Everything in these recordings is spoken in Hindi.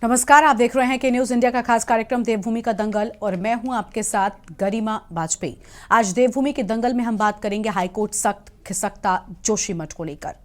नमस्कार, आप देख रहे हैं के न्यूज इंडिया का खास कार्यक्रम देवभूमि का दंगल और मैं हूं आपके साथ गरिमा वाजपेयी। आज देवभूमि के दंगल में हम बात करेंगे हाईकोर्ट सख्त खिसकता जोशीमठ को लेकर।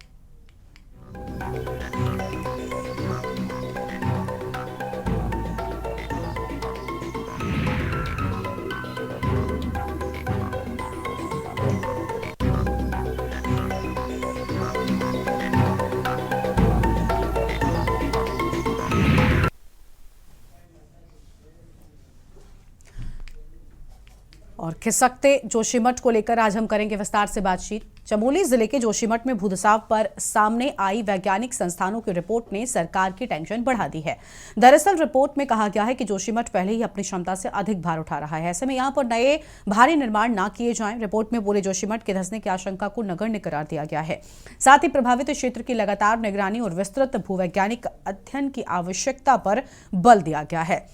और खिसकते जोशीमठ को लेकर आज हम करेंगे विस्तार से बातचीत। चमोली जिले के जोशीमठ में भूधसाव पर सामने आई वैज्ञानिक संस्थानों की रिपोर्ट ने सरकार की टेंशन बढ़ा दी है। दरअसल रिपोर्ट में कहा गया है कि जोशीमठ पहले ही अपनी क्षमता से अधिक भार उठा रहा है। ऐसे में यहां पर नए भारी निर्माण न किए जाएं। रिपोर्ट में पूरे जोशीमठ के धंसने की आशंका को नगण्य करार दिया गया है। साथ ही प्रभावित क्षेत्र की लगातार निगरानी और विस्तृत भूवैज्ञानिक अध्ययन की आवश्यकता पर बल दिया गया है।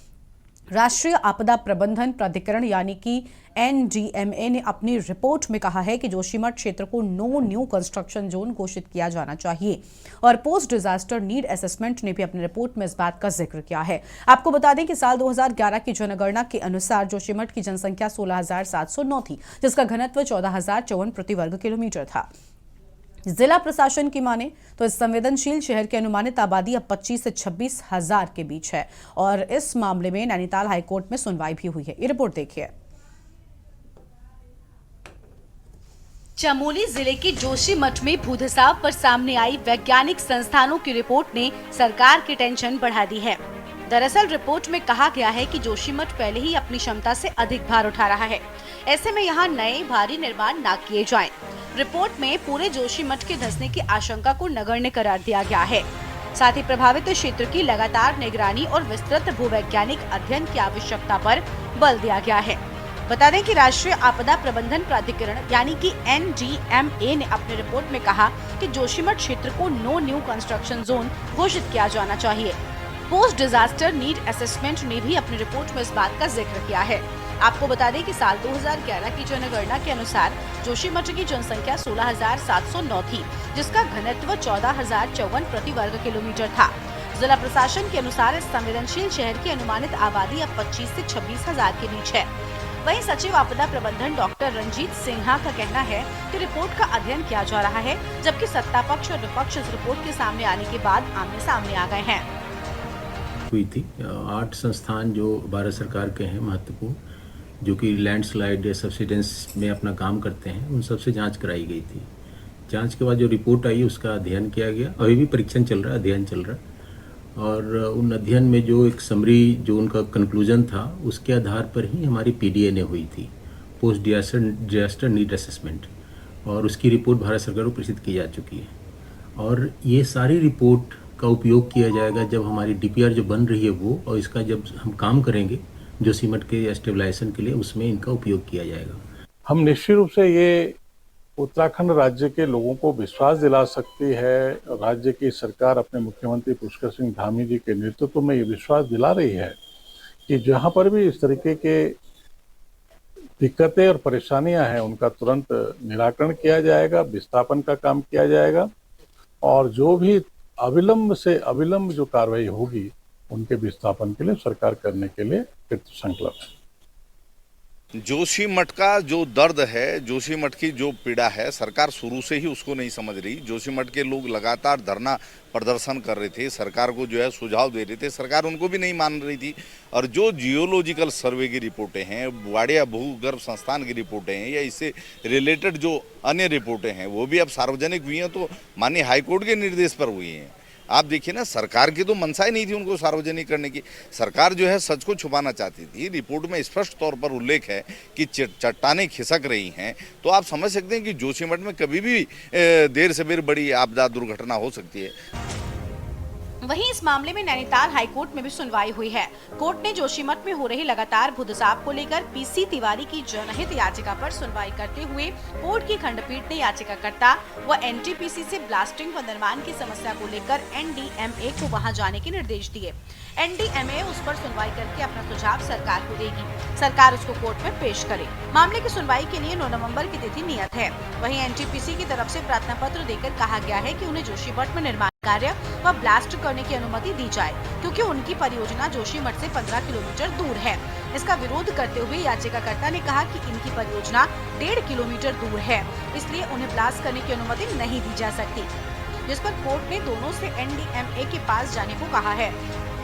राष्ट्रीय आपदा प्रबंधन प्राधिकरण यानी कि एनडीएमए ने अपनी रिपोर्ट में कहा है कि जोशीमठ क्षेत्र को नो न्यू कंस्ट्रक्शन जोन घोषित किया जाना चाहिए और पोस्ट डिजास्टर नीड असेसमेंट ने भी अपनी रिपोर्ट में इस बात का जिक्र किया है। आपको बता दें कि साल 2011 की जनगणना के अनुसार जोशीमठ की जनसंख्या 16,709 थी, जिसका घनत्व 14,054 प्रति वर्ग किलोमीटर था। जिला प्रशासन की माने तो इस संवेदनशील शहर की अनुमानित आबादी अब 25 से 26 हजार के बीच है और इस मामले में नैनीताल हाईकोर्ट में सुनवाई भी हुई है। ये रिपोर्ट देखिए। चमोली जिले के जोशीमठ में भूधसाव पर सामने आई वैज्ञानिक संस्थानों की रिपोर्ट ने सरकार की टेंशन बढ़ा दी है। दरअसल रिपोर्ट में कहा गया है कि जोशीमठ पहले ही अपनी क्षमता से अधिक भार उठा रहा है। ऐसे में यहाँ नए भारी निर्माण न किए जाएं। रिपोर्ट में पूरे जोशीमठ के धंसने की आशंका को नगण्य करार दिया गया है। साथ ही प्रभावित क्षेत्र की लगातार निगरानी और विस्तृत भूवैज्ञानिक अध्ययन की आवश्यकता पर बल दिया गया है। बता दें कि राष्ट्रीय आपदा प्रबंधन प्राधिकरण यानी कि एनडीएमए ने अपनी रिपोर्ट में कहा कि जोशीमठ क्षेत्र को नो न्यू कंस्ट्रक्शन जोन घोषित किया जाना चाहिए। पोस्ट डिजास्टर नीड असेसमेंट ने भी अपनी रिपोर्ट में इस बात का जिक्र किया है। आपको बता दें कि साल 2011 की जनगणना के अनुसार जोशीमठ की जनसंख्या 16,709 थी, जिसका घनत्व 14,054 प्रति वर्ग किलोमीटर था। जिला प्रशासन के अनुसार इस संवेदनशील शहर की अनुमानित आबादी अब 25 से 26 हजार के बीच है। वहीं सचिव आपदा प्रबंधन डॉक्टर रंजीत सिन्हा का कहना है कि रिपोर्ट का अध्ययन किया जा रहा है, जबकि सत्ता पक्ष और विपक्ष इस रिपोर्ट के सामने आने के बाद आमने सामने आ गए हैं। हुई थी 8 संस्थान जो भारत सरकार के हैं महत्वपूर्ण, जो कि लैंडस्लाइड या सब्सिडेंस में अपना काम करते हैं, उन सब से जांच कराई गई थी। जांच के बाद जो रिपोर्ट आई उसका अध्ययन किया गया। अभी भी परीक्षण चल रहा है, अध्ययन चल रहा है और उन अध्ययन में जो एक समरी जो उनका कंक्लूजन था उसके आधार पर ही हमारी पीडीए हुई थी, पोस्ट डिजास्टर नीड असेसमेंट, और उसकी रिपोर्ट भारत सरकार को प्रेषित की जा चुकी है। और ये सारी रिपोर्ट का उपयोग किया जाएगा जब हमारी डीपीआर जो बन रही है वो, और इसका जब हम काम करेंगे जोशीमठ के स्टेबलाइजेशन के लिए, उसमें इनका उपयोग किया जाएगा। हम निश्चित रूप से ये उत्तराखंड राज्य के लोगों को विश्वास दिला सकती है। राज्य की सरकार अपने मुख्यमंत्री पुष्कर सिंह धामी जी के नेतृत्व में ये विश्वास दिला रही है कि जहां पर भी इस तरीके के दिक्कतें और परेशानियां हैं उनका तुरंत निराकरण किया जाएगा, विस्थापन का काम किया जाएगा और जो भी अविलंब से अविलंब जो कार्रवाई होगी उनके विस्थापन के लिए सरकार करने के लिए कृत संकल्प है। जोशीमठ का जो दर्द है, जोशीमठ की जो पीड़ा है, सरकार शुरू से ही उसको नहीं समझ रही। जोशीमठ के लोग लगातार धरना प्रदर्शन कर रहे थे, सरकार को जो है सुझाव दे रहे थे, सरकार उनको भी नहीं मान रही थी। और जो जियोलॉजिकल सर्वे की रिपोर्टें हैं, वाडिया भूगर्भ संस्थान की रिपोर्टें हैं या इससे रिलेटेड जो अन्य रिपोर्टें हैं वो भी अब सार्वजनिक हुई हैं, तो माननीय हाईकोर्ट के निर्देश पर हुई हैं। आप देखिए ना, सरकार की तो मनसा ही नहीं थी उनको सार्वजनिक करने की। सरकार जो है सच को छुपाना चाहती थी। रिपोर्ट में स्पष्ट तौर पर उल्लेख है कि चट्टानें खिसक रही हैं, तो आप समझ सकते हैं कि जोशीमठ में कभी भी देर से बेर बड़ी आपदा दुर्घटना हो सकती है। वहीं इस मामले में नैनीताल हाईकोर्ट में भी सुनवाई हुई है। कोर्ट ने जोशीमठ में हो रही लगातार भूधसाव को लेकर पीसी तिवारी की जनहित याचिका पर सुनवाई करते हुए कोर्ट की खंडपीठ ने याचिकाकर्ता व एनटीपीसी से ब्लास्टिंग व निर्माण की समस्या को लेकर एनडीएमए को वहां जाने के निर्देश दिए। एनडीएमए उस पर सुनवाई करके अपना सुझाव सरकार को देगी, सरकार उसको कोर्ट में पेश करे। मामले की सुनवाई के लिए 9 नवम्बर की तिथि नियत है। वहीं एनटीपीसी की तरफ से प्रार्थना पत्र देकर कहा गया है कि उन्हें जोशीमठ में निर्माण कार्य व ब्लास्ट करने की अनुमति दी जाए, क्योंकि उनकी परियोजना जोशीमठ से 15 किलोमीटर दूर है। इसका विरोध करते हुए याचिकाकर्ता ने कहा कि इनकी परियोजना 1.5 किलोमीटर दूर है, इसलिए उन्हें ब्लास्ट करने की अनुमति नहीं दी जा सकती, जिस पर कोर्ट ने दोनों से NDMA के पास जाने को कहा है।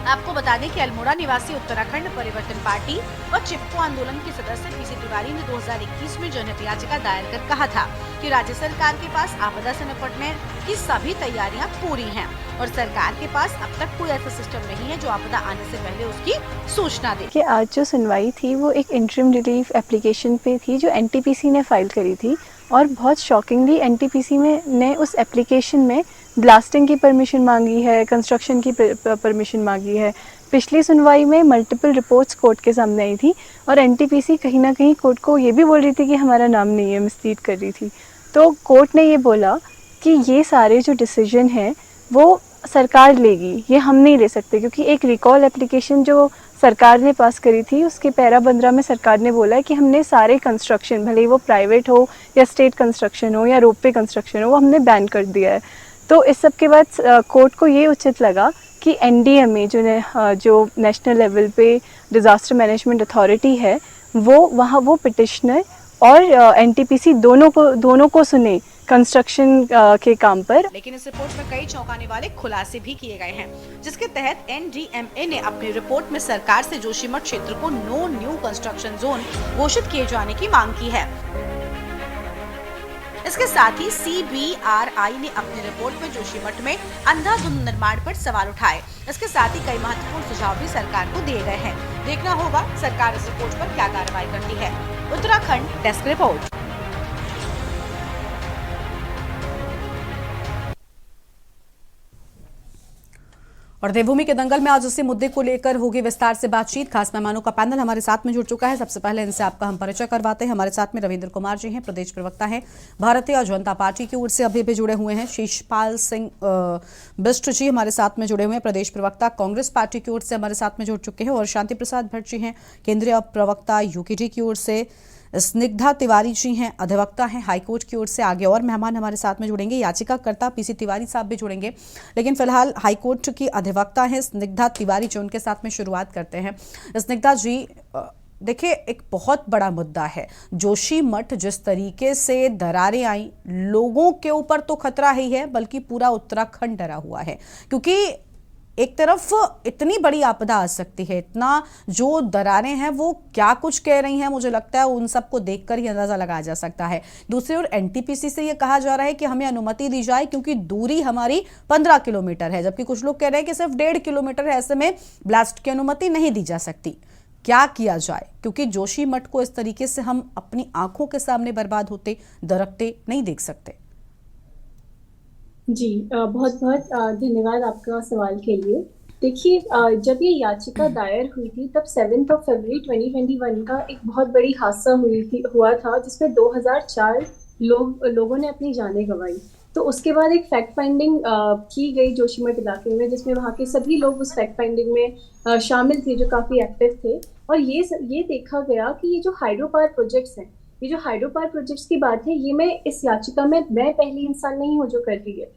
आपको बता दें कि अल्मोड़ा निवासी उत्तराखंड परिवर्तन पार्टी और चिपको आंदोलन के सदस्य पीसी तिवारी ने 2021 में जनहित याचिका दायर कर कहा था कि राज्य सरकार के पास आपदा से निपटने की सभी तैयारियां पूरी हैं और सरकार के पास अब तक कोई ऐसा सिस्टम नहीं है जो आपदा आने से पहले उसकी सूचना दे। कि आज जो सुनवाई थी वो एक इंटरिम रिलीफ एप्लीकेशन पे थी जो NTPC ने फाइल करी थी, और बहुत शॉकिंगली NTPC ने उस एप्लीकेशन में ब्लास्टिंग की परमिशन मांगी है, कंस्ट्रक्शन की परमिशन मांगी है। पिछली सुनवाई में मल्टीपल रिपोर्ट्स कोर्ट के सामने आई थी और NTPC कहीं ना कहीं कोर्ट को ये भी बोल रही थी कि हमारा नाम नहीं है, मिसलीड कर रही थी। तो कोर्ट ने ये बोला कि ये सारे जो डिसीजन हैं वो सरकार लेगी, ये हम नहीं ले सकते, क्योंकि एक रिकॉल एप्लीकेशन जो सरकार ने पास करी थी उसके पैरा 15 में सरकार ने बोला है कि हमने सारे कंस्ट्रक्शन, भले ही वो प्राइवेट हो या स्टेट कंस्ट्रक्शन हो या रोपवे कंस्ट्रक्शन हो, वो हमने बैन कर दिया है। तो इस सब के बाद कोर्ट को ये उचित लगा कि NDMA जो नेशनल लेवल पे डिज़ास्टर मैनेजमेंट अथॉरिटी है वो पिटिशनर और NTPC दोनों को सुने कंस्ट्रक्शन के काम पर। लेकिन इस रिपोर्ट में कई चौंकाने वाले खुलासे भी किए गए हैं, जिसके तहत NDMA ने अपनी रिपोर्ट में सरकार से जोशीमठ क्षेत्र को नो न्यू कंस्ट्रक्शन जोन घोषित किए जाने की मांग की है। इसके साथ ही CBRI ने अपनी रिपोर्ट में जोशीमठ में अंधाधुंध निर्माण पर सवाल उठाए। इसके साथ ही कई महत्वपूर्ण सुझाव भी सरकार को दिए गए हैं। देखना होगा सरकार इस रिपोर्ट पर क्या कार्रवाई करती है। Uttarakhand desk report. और देवभूमि के दंगल में आज उसी मुद्दे को लेकर होगी विस्तार से बातचीत। खास मेहमानों का पैनल हमारे साथ में जुड़ चुका है। सबसे पहले इनसे आपका हम परिचय करवाते हैं। हमारे साथ में रविंद्र कुमार जी हैं, प्रदेश प्रवक्ता हैं, भारतीय जनता पार्टी की ओर से अभी भी जुड़े हुए हैं। शीशपाल सिंह बिष्ट जी हमारे साथ में जुड़े हुए हैं, प्रदेश प्रवक्ता कांग्रेस पार्टी की ओर से हमारे साथ में जुड़ चुके हैं। और शांति प्रसाद भट्ट जी हैं, केंद्रीय प्रवक्ता UKD की ओर से। स्निग्धा तिवारी जी हैं, अधिवक्ता हैं हाईकोर्ट की ओर से। आगे और मेहमान हमारे साथ में जुड़ेंगे, याचिकाकर्ता PC तिवारी साहब भी जुड़ेंगे, लेकिन फिलहाल हाईकोर्ट की अधिवक्ता हैं स्निग्धा तिवारी जी, उनके साथ में शुरुआत करते हैं। स्निग्धा जी, देखिए एक बहुत बड़ा मुद्दा है जोशीमठ। जिस तरीके से दरारें आई, लोगों के ऊपर तो खतरा ही है बल्कि पूरा उत्तराखंड डरा हुआ है, क्योंकि एक तरफ इतनी बड़ी आपदा आ सकती है, इतना जो दरारें हैं वो क्या कुछ कह रही हैं, मुझे लगता है उन सबको देखकर ही अंदाजा लगाया जा सकता है। दूसरी ओर NTPC से ये कहा जा रहा है कि हमें अनुमति दी जाए क्योंकि दूरी हमारी 15 किलोमीटर है, जबकि कुछ लोग कह रहे हैं कि सिर्फ 1.5 किलोमीटर है, ऐसे में ब्लास्ट की अनुमति नहीं दी जा सकती। क्या किया जाए, क्योंकि जोशीमठ को इस तरीके से हम अपनी आंखों के सामने बर्बाद होते दरकते नहीं देख सकते। जी बहुत बहुत धन्यवाद आपका सवाल के लिए। देखिए, जब ये याचिका दायर हुई थी तब 7 फरवरी 2021 का एक बहुत बड़ी हादसा हुआ था जिसमें 2004 लोगों ने अपनी जानें गंवाई। तो उसके बाद एक फैक्ट फाइंडिंग की गई जोशीमठ इलाके में, जिसमें वहाँ के सभी लोग उस फैक्ट फाइंडिंग में शामिल थे जो काफ़ी एक्टिव थे। और ये देखा गया कि ये जो हाइड्रो पावर प्रोजेक्ट्स हैं, ये जो हाइड्रो पावर प्रोजेक्ट्स की बात है, ये मैं इस याचिका में मैं पहली इंसान नहीं हूँ जो कर रही है।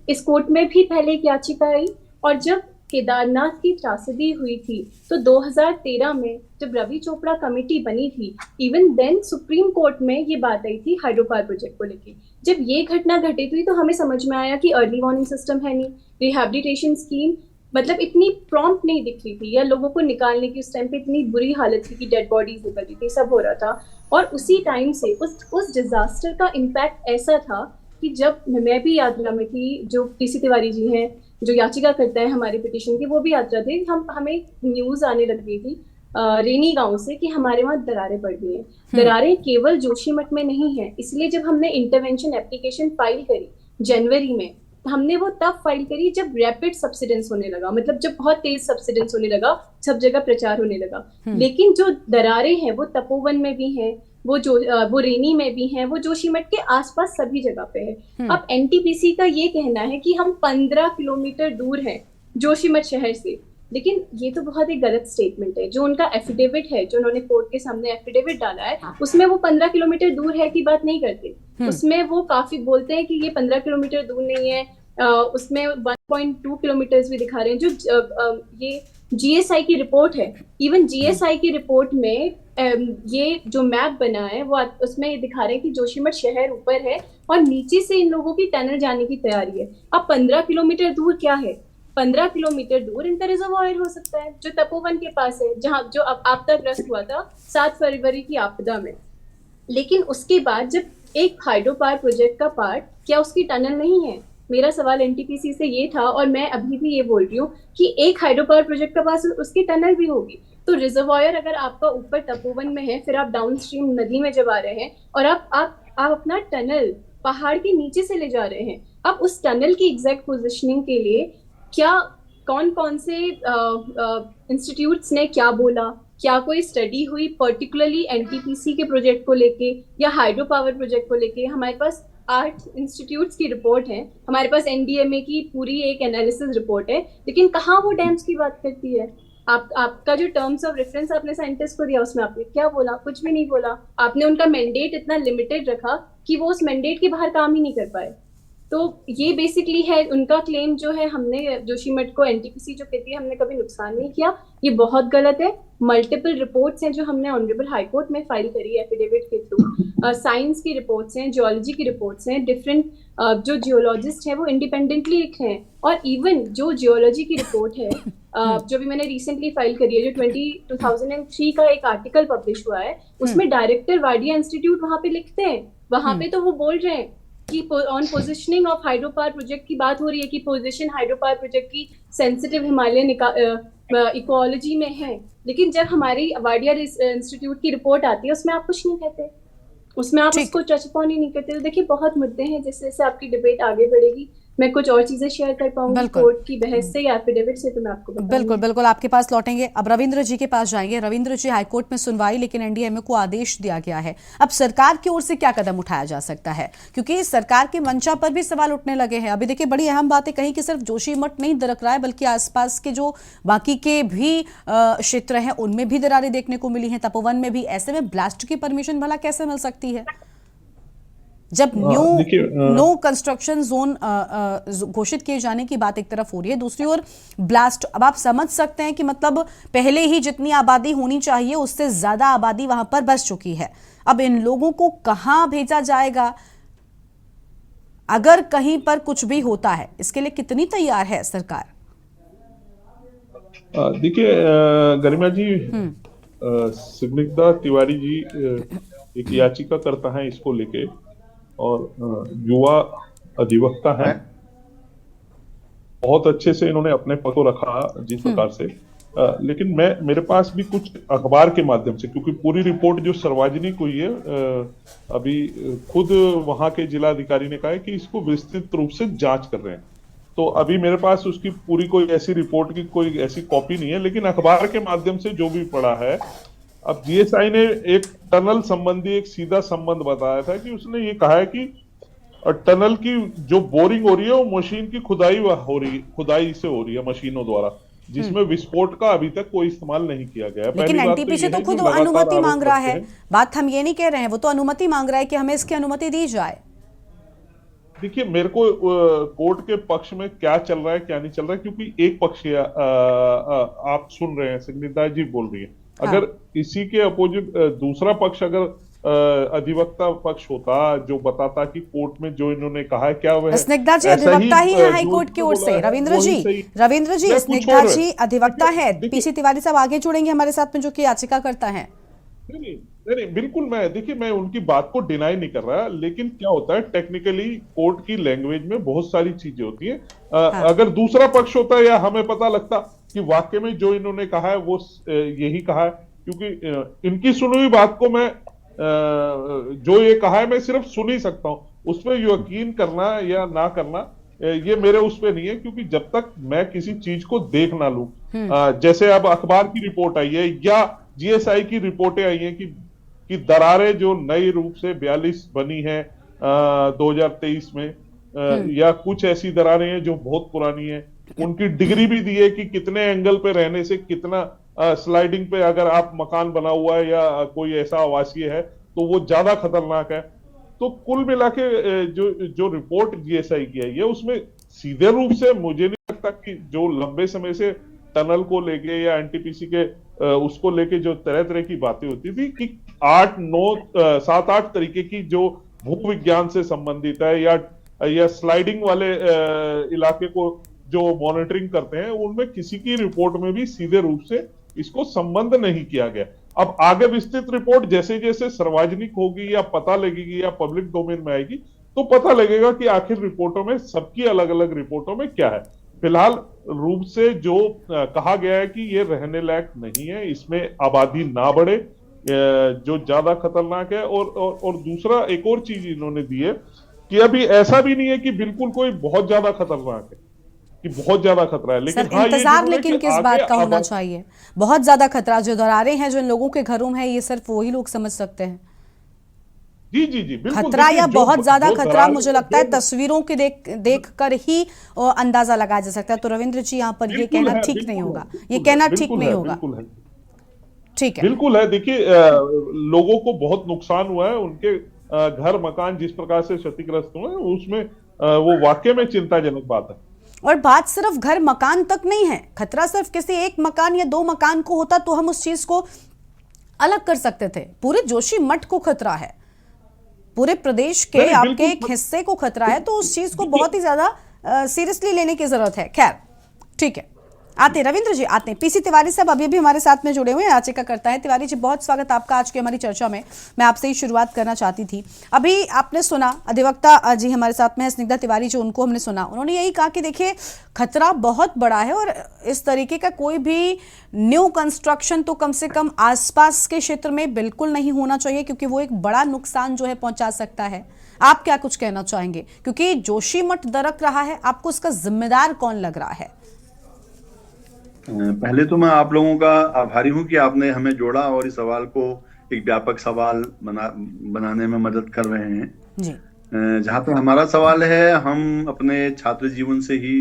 इस कोर्ट में भी पहले एक याचिका आई, और जब केदारनाथ की त्रासदी हुई थी तो 2013 में जब रवि चोपड़ा कमेटी बनी थी, इवन देन सुप्रीम कोर्ट में ये बात आई थी हाइड्रो पावर प्रोजेक्ट को लेके। जब ये घटना घटित हुई तो हमें समझ में आया कि अर्ली वार्निंग सिस्टम है नहीं, रिहैबिलिटेशन स्कीम मतलब इतनी प्रॉम्प्ट नहीं दिख रही थी, या लोगों को निकालने की उस टाइम पे इतनी बुरी हालत थी कि डेड बॉडीज निकल रही थी, सब हो रहा था। और उसी टाइम से उस डिजास्टर का इम्पैक्ट ऐसा था कि जब मैं भी यात्रा में थी, जो PC तिवारी जी हैं जो याचिका करता है हमारे पिटीशन की, वो भी यात्रा थे, हमें न्यूज आने लग गई थी रेनी गांव से कि हमारे वहाँ दरारें पड़ गई हैं। दरारें केवल जोशीमठ में नहीं है, इसलिए जब हमने इंटरवेंशन एप्लीकेशन फाइल करी जनवरी में, हमने वो तब फाइल करी जब रैपिड सब्सिडेंस होने लगा, मतलब जब बहुत तेज सब्सिडेंस होने लगा, सब जगह प्रचार होने लगा। लेकिन जो दरारें हैं वो तपोवन में भी हैं, वो रेनी में भी हैं, वो जोशीमठ के आसपास सभी जगह पे है। अब NTPC का ये कहना है कि हम 15 किलोमीटर दूर हैं जोशीमठ शहर से, लेकिन ये तो बहुत ही गलत स्टेटमेंट है। जो उनका एफिडेविट है, जो उन्होंने कोर्ट के सामने एफिडेविट डाला है, उसमें वो 15 किलोमीटर दूर है की बात नहीं करते। उसमें वो काफी बोलते हैं कि ये 15 किलोमीटर दूर नहीं है, उसमें 1.2 किलोमीटर भी दिखा रहे हैं। जो ये जीएसआई की रिपोर्ट है, इवन जीएसआई की रिपोर्ट में ये जो मैप बना है वो उसमें ये दिखा रहे हैं कि जोशीमठ शहर ऊपर है और नीचे से इन लोगों की टनल जाने की तैयारी है। अब 15 किलोमीटर दूर क्या है? 15 किलोमीटर दूर इनका रिजर्वायर हो सकता है जो तपोवन के पास है, जहां जो आपदाग्रस्त हुआ था 7 फरवरी की आपदा में। लेकिन उसके बाद जब एक हाइड्रो पावर प्रोजेक्ट का पार्ट, क्या उसकी टनल नहीं है? मेरा सवाल एनटीपीसी से ये था और मैं अभी भी ये बोल रही हूँ कि एक हाइड्रो पावर प्रोजेक्ट के पास उसकी टनल भी होगी। तो रिजर्वायर अगर आपका ऊपर तपोवन में है, फिर आप डाउनस्ट्रीम नदी में जब आ रहे हैं और आप अपना टनल पहाड़ के नीचे से ले जा रहे हैं, अब उस टनल की एग्जैक्ट पोजिशनिंग के लिए क्या कौन कौन से इंस्टीट्यूट्स ने क्या बोला, क्या कोई स्टडी हुई पर्टिकुलरली एनटीपीसी के प्रोजेक्ट को लेके या हाइड्रो पावर प्रोजेक्ट को लेके? हमारे पास 8 इंस्टीट्यूट्स की रिपोर्ट है, हमारे पास एनडीएमए की पूरी एक एनालिसिस रिपोर्ट है, लेकिन कहाँ वो डैम्स की बात करती है? आपका जो टर्म्स ऑफ रेफरेंस आपने साइंटिस्ट को दिया उसमें आपने क्या बोला? कुछ भी नहीं बोला। आपने उनका मैंडेट इतना लिमिटेड रखा कि वो उस मैंडेट के बाहर काम ही नहीं कर पाए। तो ये बेसिकली है उनका क्लेम जो है। हमने जोशीमठ को एनटीपीसी जो कहती है हमने कभी नुकसान नहीं किया, ये बहुत गलत है। मल्टीपल रिपोर्ट्स हैं जो हमने ऑनरेबल हाई कोर्ट में फाइल करी है एफिडेविट के थ्रू। साइंस की रिपोर्ट्स हैं, जियोलॉजी की रिपोर्ट्स हैं, डिफरेंट जो जियोलॉजिस्ट हैं वो इंडिपेंडेंटली लिखे हैं। और इवन जो जियोलॉजी की रिपोर्ट है जो भी मैंने रिसेंटली फाइल करी है, जो 2003 का एक आर्टिकल पब्लिश हुआ है, उसमें डायरेक्टर वाडिया इंस्टीट्यूट वहां पे लिखते हैं, वहां पे तो वो बोल रहे हैं कि on positioning of hydro power project की बात हो रही है कि पोजिशन हाइड्रो पावर प्रोजेक्ट की सेंसिटिव हिमालयन इकोलॉजी में है। लेकिन जब हमारी वाडिया इंस्टीट्यूट की रिपोर्ट आती है उसमें आप कुछ नहीं कहते, उसमें आप उसको टच अपॉन ही नहीं करते। तो देखिए बहुत मुद्दे हैं, जैसे जैसे आपकी डिबेट आगे बढ़ेगी मैं कुछ और चीजें शेयर कर पाऊंगी कोर्ट की बहस से या एफिडेविट से, तो मैं आपको बिल्कुल बिल्कुल आपके पास लौटेंगे। अब रविंद्र जी के पास जाएंगे। रविंद्र जी, हाईकोर्ट में सुनवाई, लेकिन एनडीएमए को आदेश दिया गया है। अब सरकार की ओर से क्या कदम उठाया जा सकता है, क्योंकि सरकार के मंशा पर भी सवाल उठने लगे हैं। अभी देखिए बड़ी अहम बात है कहीं कि सिर्फ जोशीमठ नहीं दरक रहा है, बल्कि आसपास के जो बाकी के भी क्षेत्र हैं उनमें भी दरारें देखने को मिली हैं, तपोवन में भी। ऐसे में ब्लास्ट की परमिशन भला कैसे मिल सकती है जब नो कंस्ट्रक्शन जोन घोषित किए जाने की बात एक तरफ हो रही है, दूसरी ओर ब्लास्ट। अब आप समझ सकते हैं कि मतलब पहले ही जितनी आबादी होनी चाहिए उससे ज्यादा आबादी वहां पर बस चुकी है। अब इन लोगों को कहां भेजा जाएगा अगर कहीं पर कुछ भी होता है? इसके लिए कितनी तैयार है सरकार? देखिए गरिमा जी, स्निग्धा तिवारी जी एक याचिका करता है इसको लेके और युवा अधिवक्ता हैं, बहुत अच्छे से इन्होंने अपने पक्ष को रखा जिस प्रकार से। लेकिन मेरे पास भी कुछ अखबार के माध्यम से, क्योंकि पूरी रिपोर्ट जो सार्वजनिक हुई है अभी खुद वहां के जिलाधिकारी ने कहा है कि इसको विस्तृत रूप से जांच कर रहे हैं, तो अभी मेरे पास उसकी पूरी कोई ऐसी रिपोर्ट की कोई ऐसी कॉपी नहीं है। लेकिन अखबार के माध्यम से जो भी पढ़ा है, अब जीएसआई ने एक टनल संबंधी एक सीधा संबंध बताया था कि उसने ये कहा है कि टनल की जो बोरिंग हो रही है वो मशीन की खुदाई से हो रही है मशीनों द्वारा, जिसमें विस्फोट का अभी तक कोई इस्तेमाल नहीं किया गया। लेकिन एनटीपीसी तो खुद अनुमति मांग रहा है। बात हम ये नहीं कह रहे हैं, वो तो अनुमति मांग रहा है कि हमें इसकी अनुमति दी जाए। देखिए मेरे को कोर्ट के पक्ष में क्या चल रहा है क्या नहीं चल रहा है, क्योंकि एक पक्ष आप सुन रहे हैं, स्निग्धा जी बोल रही है, अगर इसी के अपोजिट दूसरा पक्ष अगर अधिवक्ता पक्ष होता जो बताता कि कोर्ट में जो इन्होंने कहा है क्या वह स्निग्धा जी अधिवक्ता ही है हाईकोर्ट की ओर से। रविंद्र जी स्निग्धा जी अधिवक्ता है। पीसी तिवारी साहब आगे जुड़ेंगे हमारे साथ में, जो कि याचिका करता है। नहीं बिल्कुल, मैं उनकी बात को डिनाई नहीं कर रहा, लेकिन क्या होता है टेक्निकली कोर्ट की लैंग्वेज में बहुत सारी चीजें होती हैं। अगर दूसरा पक्ष होता या हमें पता लगता कि वाकई में जो इन्होंने कहा है वो यही कहा है, क्योंकि इनकी सुनी हुई बात को मैं जो ये कहा है मैं सिर्फ सुन ही सकता हूं, उस पर यकीन करना या ना करना ये मेरे उस पे नहीं है, क्योंकि जब तक मैं किसी चीज को देख ना लूं, जैसे अब अखबार की रिपोर्ट आई है या जीएसआई की रिपोर्टें आई हैं कि दरारें जो नए रूप से 42 बनी है 2023 में, या कुछ ऐसी दरारें हैं जो बहुत पुरानी है, उनकी डिग्री भी दी है कि कितने एंगल पे रहने से कितना स्लाइडिंग पे अगर आप मकान बना हुआ है या कोई ऐसा आवासीय है तो वो ज्यादा खतरनाक है। तो कुल मिला के जो रिपोर्ट जीएसआई की आई है उसमें सीधे रूप से मुझे नहीं लगता कि जो लंबे समय से टनल को लेके या एनटीपीसी के उसको लेके जो तरह तरह की बातें होती थी कि 7-8 तरीके की जो भूविज्ञान से संबंधित है या स्लाइडिंग वाले इलाके को जो मॉनिटरिंग करते हैं, उनमें किसी की रिपोर्ट में भी सीधे रूप से इसको संबंध नहीं किया गया। अब आगे विस्तृत रिपोर्ट जैसे जैसे सार्वजनिक होगी या पता लगेगी या पब्लिक डोमेन में आएगी तो पता लगेगा कि आखिर रिपोर्टों में सबकी अलग अलग रिपोर्टों में क्या है। फिलहाल रूप से जो कहा गया है कि ये रहने लायक नहीं है, इसमें आबादी ना बढ़े, जो ज्यादा खतरनाक है। और दूसरा एक और चीज इन्होंने दी है कि अभी ऐसा भी नहीं है कि बिल्कुल कोई बहुत ज्यादा खतरनाक है, कि बहुत ज्यादा खतरा है, लेकिन सर इंतजार लेकिन किस बात का होना चाहिए? बहुत ज्यादा खतरा जो दरारें हैं जो इन लोगों के घरों में है, ये सिर्फ वही लोग समझ सकते हैं। जी जी जी बिल्कुल। खतरा या बहुत ज्यादा खतरा मुझे लगता है तस्वीरों के देख कर ही अंदाजा लगाया जा सकता है। तो रविंद्र जी यहाँ पर ये कहना ठीक नहीं होगा, ये कहना ठीक नहीं होगा। ठीक है, बिल्कुल है। देखिए, लोगों को बहुत नुकसान हुआ है, उनके घर मकान जिस प्रकार से क्षतिग्रस्त हुए हैं उसमें वो वाकई में चिंताजनक बात है। और बात सिर्फ घर मकान तक नहीं है, खतरा सिर्फ किसी एक मकान या 2 मकान को होता तो हम उस चीज को अलग कर सकते थे। पूरे जोशीमठ को खतरा है, पूरे प्रदेश के आपके एक हिस्से को खतरा है, तो उस चीज को बहुत ही ज्यादा सीरियसली लेने की जरूरत है। खैर ठीक है, आते रविंद्र जी, आते हैं पीसी तिवारी साहब अभी भी हमारे साथ में जुड़े हुए हैं, याचिका करता है। तिवारी जी बहुत स्वागत आपका आज की हमारी चर्चा में। मैं आपसे ही शुरुआत करना चाहती थी। अभी आपने सुना अधिवक्ता जी हमारे साथ में है स्निग्धा तिवारी जो, उनको हमने सुना, उन्होंने यही कहा कि देखिए खतरा बहुत बड़ा है और इस तरीके का कोई भी न्यू कंस्ट्रक्शन तो कम से कम आसपास के क्षेत्र में बिल्कुल नहीं होना चाहिए, क्योंकि वो एक बड़ा नुकसान जो है पहुंचा सकता है। आप क्या कुछ कहना चाहेंगे, क्योंकि जोशीमठ दरक रहा है, आपको इसका जिम्मेदार कौन लग रहा है? पहले तो मैं आप लोगों का आभारी हूं कि आपने हमें जोड़ा और इस सवाल को एक व्यापक सवाल बनाने में मदद कर रहे हैं जी। जहां पर हमारा सवाल है, हम अपने छात्र जीवन से ही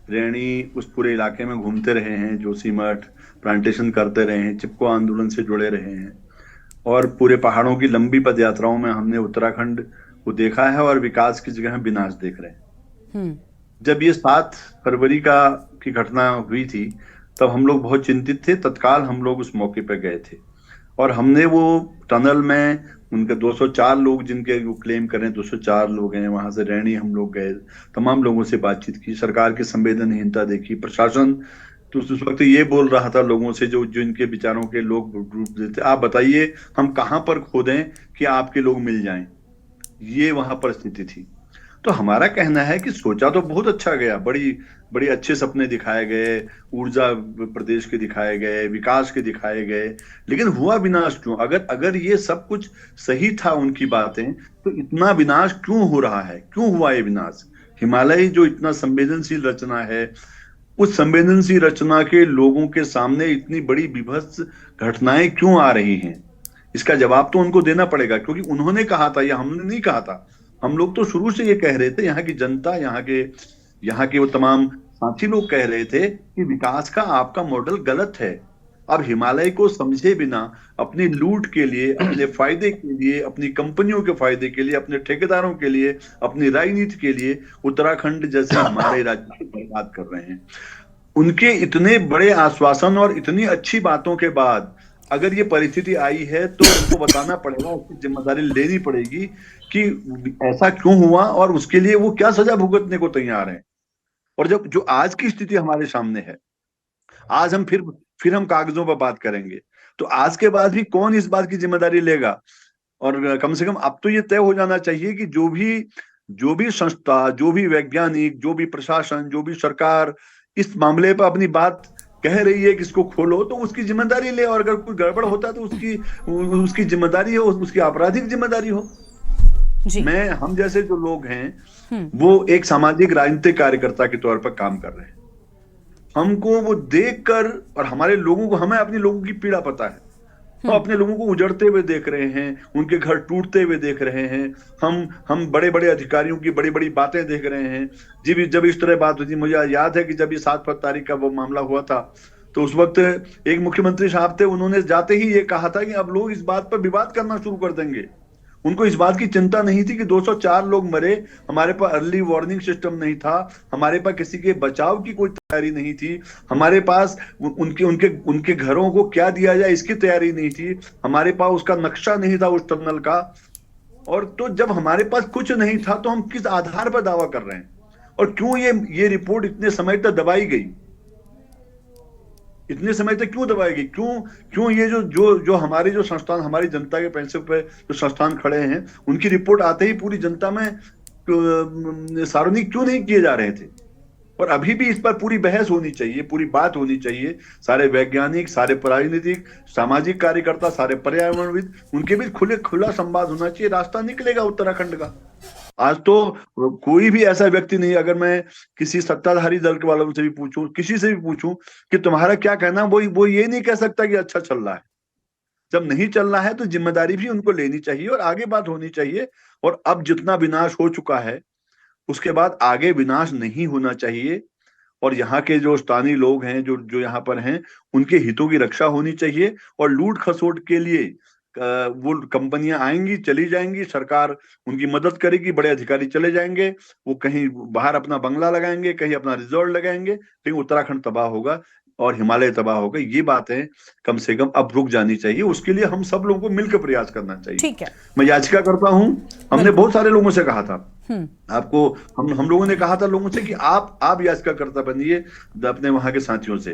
रैणी उस पूरे इलाके में घूमते रहे हैं, जोशीमठ प्लांटेशन करते रहे हैं, चिपको आंदोलन से जुड़े रहे हैं और पूरे पहाड़ों की लंबी पद यात्राओं में हमने उत्तराखंड को देखा है और विकास की जगह विनाश देख रहे हैं। जब ये 7 फरवरी की घटना हुई थी तब हम लोग बहुत चिंतित थे। तत्काल हम लोग उस मौके पर गए थे और हमने वो टनल में उनके 204 लोग जिनके वो क्लेम करें 204 लोग हैं, वहां से रैणी हम लोग गए, तमाम लोगों से बातचीत की, सरकार की संवेदनहीनता देखी। प्रशासन तो उस वक्त ये बोल रहा था लोगों से जो इनके विचारों के लोग ग्रुप देते, आप बताइए हम कहां पर खोदें कि आपके लोग मिल जाएं। ये वहां पर स्थिति थी। तो हमारा कहना है कि सोचा तो बहुत अच्छा गया, बड़ी अच्छे सपने दिखाए गए, ऊर्जा प्रदेश के दिखाए गए, विकास के दिखाए गए, लेकिन हुआ विनाश क्यों? अगर ये सब कुछ सही था उनकी बातें, तो इतना विनाश क्यों हो रहा है? क्यों हुआ ये विनाश? हिमालय जो इतना संवेदनशील रचना है, उस संवेदनशील रचना के लोगों के सामने इतनी बड़ी विभत्स घटनाएं क्यों आ रही हैं? इसका जवाब तो उनको देना पड़ेगा, क्योंकि उन्होंने कहा था या हमने नहीं कहा था। हम लोग तो शुरू से ये कह रहे थे, यहाँ की जनता, यहाँ के वो तमाम साथी लोग कह रहे थे कि विकास का आपका मॉडल गलत है। अब हिमालय को समझे बिना अपनी लूट के लिए, अपने फायदे के लिए, अपनी कंपनियों के फायदे के लिए, अपने ठेकेदारों के लिए, अपनी राजनीति के लिए उत्तराखंड जैसे हमारे राज्य की बर्बाद कर रहे हैं। उनके इतने बड़े आश्वासन और इतनी अच्छी बातों के बाद अगर ये परिस्थिति आई है तो उनको बताना पड़ेगा, उसकी जिम्मेदारी लेनी पड़ेगी कि ऐसा क्यों हुआ और उसके लिए वो क्या सजा भुगतने को तैयार हैं। और जब जो आज की स्थिति हमारे सामने है, आज हम फिर हम कागजों पर बात करेंगे, तो आज के बाद भी कौन इस बात की जिम्मेदारी लेगा? और कम से कम अब तो ये तय हो जाना चाहिए कि जो भी संस्था, जो भी वैज्ञानिक, जो भी प्रशासन, जो भी सरकार इस मामले पर अपनी बात कह रही है कि इसको खोलो, तो उसकी जिम्मेदारी ले, और अगर कोई गड़बड़ होता है तो उसकी जिम्मेदारी हो, उसकी आपराधिक जिम्मेदारी हो। हम जैसे जो लोग हैं वो एक सामाजिक राजनीतिक कार्यकर्ता के तौर पर काम कर रहे हैं। हमको वो देखकर, और हमारे लोगों को, हमें अपने लोगों की पीड़ा पता है, हम अपने लोगों को उजड़ते हुए देख रहे हैं, उनके घर टूटते हुए देख रहे हैं, हम बड़े बड़े अधिकारियों की बड़ी बड़ी बातें देख रहे हैं। जब इस तरह बात होती, मुझे याद है कि जब ये 7 तारीख का वो मामला हुआ था तो उस वक्त एक मुख्यमंत्री साहब थे, उन्होंने जाते ही ये कहा था कि अब लोग इस बात पर विवाद करना शुरू कर देंगे। उनको इस बात की चिंता नहीं थी कि 204 लोग मरे, हमारे पास अर्ली वार्निंग सिस्टम नहीं था, हमारे पास किसी के बचाव की कोई तैयारी नहीं थी, हमारे पास उनके उनके उनके घरों को क्या दिया जाए इसकी तैयारी नहीं थी, हमारे पास उसका नक्शा नहीं था उस टनल का। और तो जब हमारे पास कुछ नहीं था तो हम किस आधार पर दावा कर रहे हैं, और क्यों ये रिपोर्ट इतने समय तक दबाई गई, इतने समय तक क्यों दबाएगी, क्यों ये जो हमारे जो संस्थान, हमारी जनता के पैसे पे जो संस्थान खड़े हैं, उनकी रिपोर्ट आते ही पूरी जनता में सार्वजनिक क्यों नहीं किए जा रहे थे। और अभी भी इस पर पूरी बहस होनी चाहिए, पूरी बात होनी चाहिए, सारे वैज्ञानिक, सारे राजनीतिक, सामाजिक कार्यकर्ता, सारे पर्यावरणविद, उनके बीच खुला संवाद होना चाहिए, रास्ता निकलेगा उत्तराखंड का। आज तो कोई भी ऐसा व्यक्ति नहीं, अगर मैं किसी सत्ताधारी दल के वालों से भी पूछूं, किसी से भी पूछूं कि तुम्हारा क्या कहना, वो ये नहीं कह सकता कि अच्छा चल रहा है। जब नहीं चल रहा है तो जिम्मेदारी भी उनको लेनी चाहिए और आगे बात होनी चाहिए। और अब जितना विनाश हो चुका है उसके बाद आगे विनाश नहीं होना चाहिए, और यहाँ के जो स्थानीय लोग हैं, जो यहाँ पर हैं, उनके हितों की रक्षा होनी चाहिए। और लूट खसोट के लिए वो कंपनियां आएंगी, चली जाएंगी, सरकार उनकी मदद करेगी, बड़े अधिकारी चले जाएंगे, वो कहीं बाहर अपना बंगला लगाएंगे, कहीं अपना रिजॉर्ट लगाएंगे, लेकिन उत्तराखंड तबाह होगा और हिमालय तबाह होगा। ये बातें कम से कम अब रुक जानी चाहिए, उसके लिए हम सब लोगों को मिलकर प्रयास करना चाहिए। ठीक है, मैं याचिका करता हूं, हमने बहुत सारे लोगों से कहा था, आपको हम लोगों ने कहा था लोगों से कि आप याचिकाकर्ता बनिए अपने वहां के साथियों से,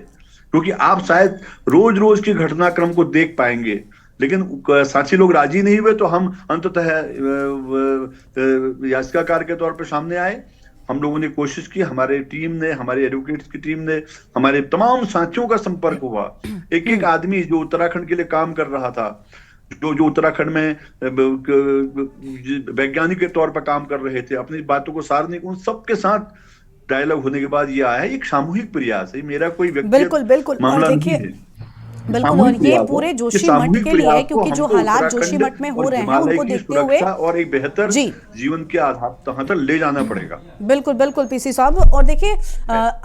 क्योंकि आप शायद रोज रोज के घटनाक्रम को देख पाएंगे, लेकिन साथी लोग राजी नहीं हुए, तो हम अंततः याचिकाकार के तौर पर सामने आए। हम लोगों ने कोशिश की, हमारे टीम ने, हमारे एडवोकेट्स की टीम ने, हमारे तमाम साथियों का संपर्क हुआ, एक आदमी जो उत्तराखंड के लिए काम कर रहा था, जो उत्तराखंड में वैज्ञानिक के तौर पर काम कर रहे थे, अपनी बातों को सार्वजनिक, उन सबके साथ डायलॉग होने के बाद ये आया है। एक सामूहिक प्रयास है, मेरा कोई व्यक्तिगत मामला नहीं है। बिल्कुल, और ये पूरे जोशीमठ के लिए है, क्योंकि जो हालात जोशीमठ में हो रहे हैं उनको देखते हुए और एक बेहतर जीवन के आधार तहां तक ले जाना पड़ेगा। बिल्कुल बिल्कुल पीसी साहब, और देखिए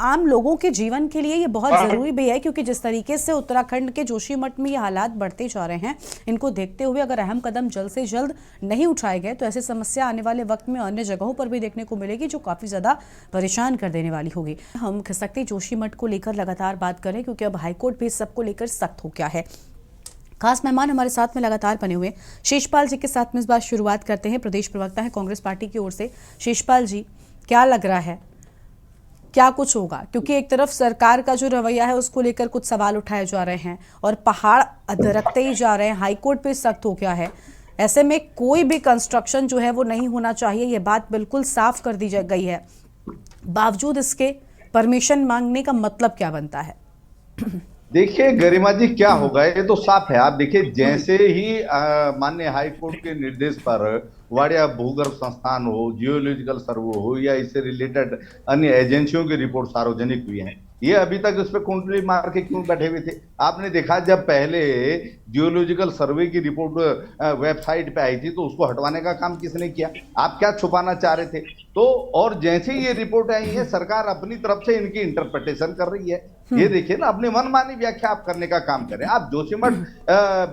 आम लोगों के जीवन के लिए ये बहुत जरूरी भी है, क्योंकि जिस तरीके से उत्तराखंड के जोशीमठ में ये हालात बढ़ते जा रहे हैं, इनको देखते हुए अगर अहम कदम जल्द से जल्द नहीं उठाए गए तो ऐसी समस्या आने वाले वक्त में अन्य जगहों पर भी देखने को मिलेगी, जो काफी ज्यादा परेशान कर देने वाली होगी। हम खिसकते जोशीमठ को लेकर लगातार बात करें, क्योंकि अब हाईकोर्ट भी सबको लेकर सख्त हो गया है। खास मेहमान हमारे साथ में लगातार बने हुए शेषपाल जी के साथ में इस बार शुरुआत करते हैं। प्रदेश प्रवक्ता है कांग्रेस पार्टी की ओर से। शेषपाल जी, क्या लग रहा है, क्या कुछ होगा? क्योंकि एक तरफ सरकार का जो रवैया है उसको लेकर कुछ सवाल उठाए जा रहे हैं और पहाड़ अदरकते ही जा रहे हैं, हाईकोर्ट पे सख्त हो गया है। ऐसे में कोई भी कंस्ट्रक्शन जो है वो नहीं होना चाहिए, ये बात बिल्कुल साफ कर दी गई है। बावजूद इसके परमिशन मांगने का मतलब क्या बनता है? देखिए गरिमा जी, क्या होगा ये तो साफ है। आप देखिए, जैसे ही माननीय हाई कोर्ट के निर्देश पर वाडिया भूगर्भ संस्थान हो, जियोलॉजिकल सर्वे हो, या इससे रिलेटेड अन्य एजेंसियों की रिपोर्ट सार्वजनिक हुई है, ये अभी तक इस पे कुंडली मार के क्यों बैठे हुए थे? आपने देखा जब पहले जियोलॉजिकल सर्वे की रिपोर्ट वेबसाइट पे आई थी तो उसको हटवाने का काम किसने किया? आप क्या छुपाना चाह रहे थे? तो और जैसे ही ये रिपोर्ट आई है, सरकार अपनी तरफ से इनकी इंटरप्रिटेशन कर रही है। ये देखिए ना, अपनी मनमानी व्याख्या आप करने का काम करें। आप जोशीमठ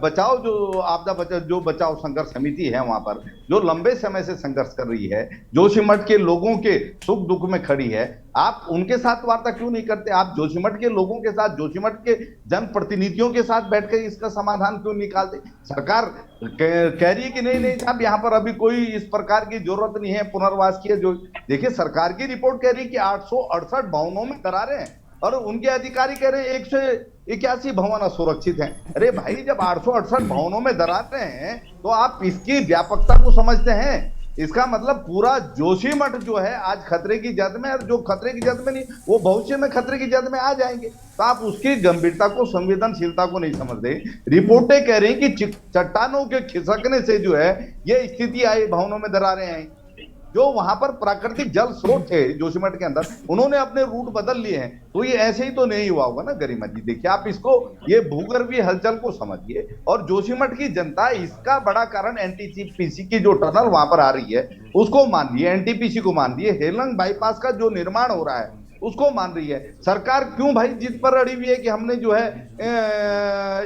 बचाओ, जो आपदा बचाओ, जो बचाओ संघर्ष समिति है वहां पर, जो लंबे समय से संघर्ष कर रही है, जोशीमठ के लोगों के सुख दुख में खड़ी है, आप उनके साथ वार्ता क्यों नहीं करते? आप जोशीमठ के लोगों के साथ, जोशीमठ के जनप्रतिनिधियों के साथ बैठकर इसका समाधान क्यों निकालते? सरकार कह रही है कि नहीं साहब, यहाँ पर अभी कोई इस प्रकार की जरूरत नहीं है पुनर्वास की। जो देखिए, सरकार की रिपोर्ट कह रही है कि 868 भवनों में दरारें हैं और उनके अधिकारी कह रहे हैं 181 भवन असुरक्षित हैं। अरे भाई, जब 868 भवनों में दरारें हैं तो आप इसकी व्यापकता को समझते हैं? इसका मतलब पूरा जोशीमठ जो है आज खतरे की जद में, और जो खतरे की जद में नहीं वो भविष्य में खतरे की जद में आ जाएंगे। तो आप उसकी गंभीरता को, संवेदनशीलता को नहीं समझते। रिपोर्टें कह रही कि चट्टानों के खिसकने से जो है ये स्थिति आई, भवनों में दरारें आई। जो वहां पर प्राकृतिक जल स्रोत थे जोशीमठ के अंदर, उन्होंने अपने रूट बदल लिए हैं। तो ये ऐसे ही तो नहीं हुआ होगा ना गरिमा जी। देखिए, आप इसको, ये भूगर्भीय हलचल को समझिए, और जोशीमठ की जनता इसका बड़ा कारण एनटीपीसी की जो टनल वहां पर आ रही है उसको मान रही है, एनटीपीसी को मान रही है, हेलंग बाईपास का जो निर्माण हो रहा है उसको मान रही है। सरकार क्यों भाई जिद पर अड़ी हुई है कि हमने जो है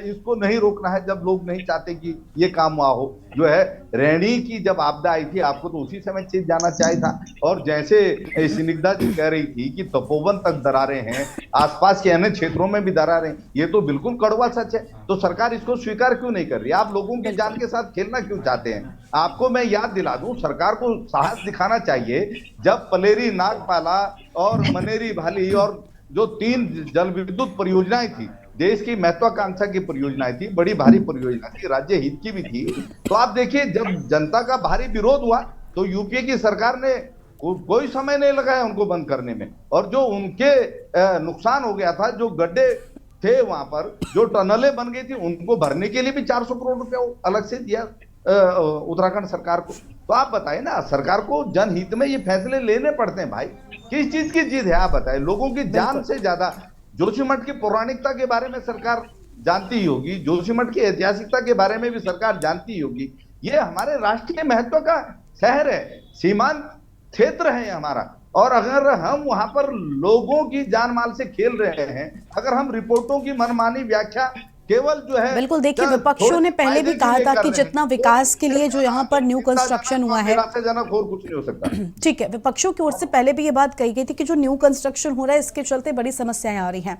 इसको नहीं रोकना है, जब लोग नहीं चाहते कि ये काम वहां हो? जो है रैणी की जब आपदा आई थी आपको तो उसी समय चीज जाना चाहिए था। और जैसे स्निग्धा जी कह रही थी कि तपोवन तक दरारें हैं, आसपास के अन्य क्षेत्रों में भी दरारें, ये तो बिल्कुल कड़वा सच है। तो सरकार इसको स्वीकार क्यों नहीं कर रही? आप लोगों की जान के साथ खेलना क्यों चाहते हैं? आपको मैं याद दिला दूं, सरकार को साहस दिखाना चाहिए। जब पलेरी, नागपाला और मनेरी भाली और जो 3 जल विद्युत परियोजनाएं थी, देश की महत्वाकांक्षा की परियोजनाएं थी, बड़ी भारी परियोजना थी, राज्य हित की भी थी। तो आप देखिए जब जनता का भारी विरोध हुआ तो यूपीए की सरकार ने कोई समय नहीं लगाया उनको बंद करने में। और जो उनके नुकसान हो गया था, जो गड्ढे थे वहां पर, जो टनलें बन गई थी, उनको भरने के लिए भी 400 करोड़ रुपया अलग से दिया उत्तराखंड सरकार को। तो आप बताइए ना, सरकार को जनहित में ये फैसले लेने पड़ते हैं भाई। किस चीज की जीत है आप बताएं? लोगों की जान से ज्यादा जोशीमठ की पौराणिकता के बारे में सरकार जानती ही होगी, जोशीमठ की ऐतिहासिकता के बारे में भी सरकार जानती ही होगी। ये हमारे राष्ट्रीय महत्व का शहर है, सीमांत क्षेत्र है हमारा। और अगर हम वहां पर लोगों की जान माल से खेल रहे हैं, अगर हम रिपोर्टों की मनमानी व्याख्या केवल जो है, बिल्कुल देखिए, विपक्षों ने पहले भी कहा था कि जितना विकास के लिए जो यहाँ पर न्यू कंस्ट्रक्शन हुआ है, निराशाजनक और कुछ नहीं हो सकता। ठीक है, विपक्षों की ओर से पहले भी ये बात कही गई थी कि जो न्यू कंस्ट्रक्शन हो रहा है इसके चलते बड़ी समस्याएं आ रही हैं।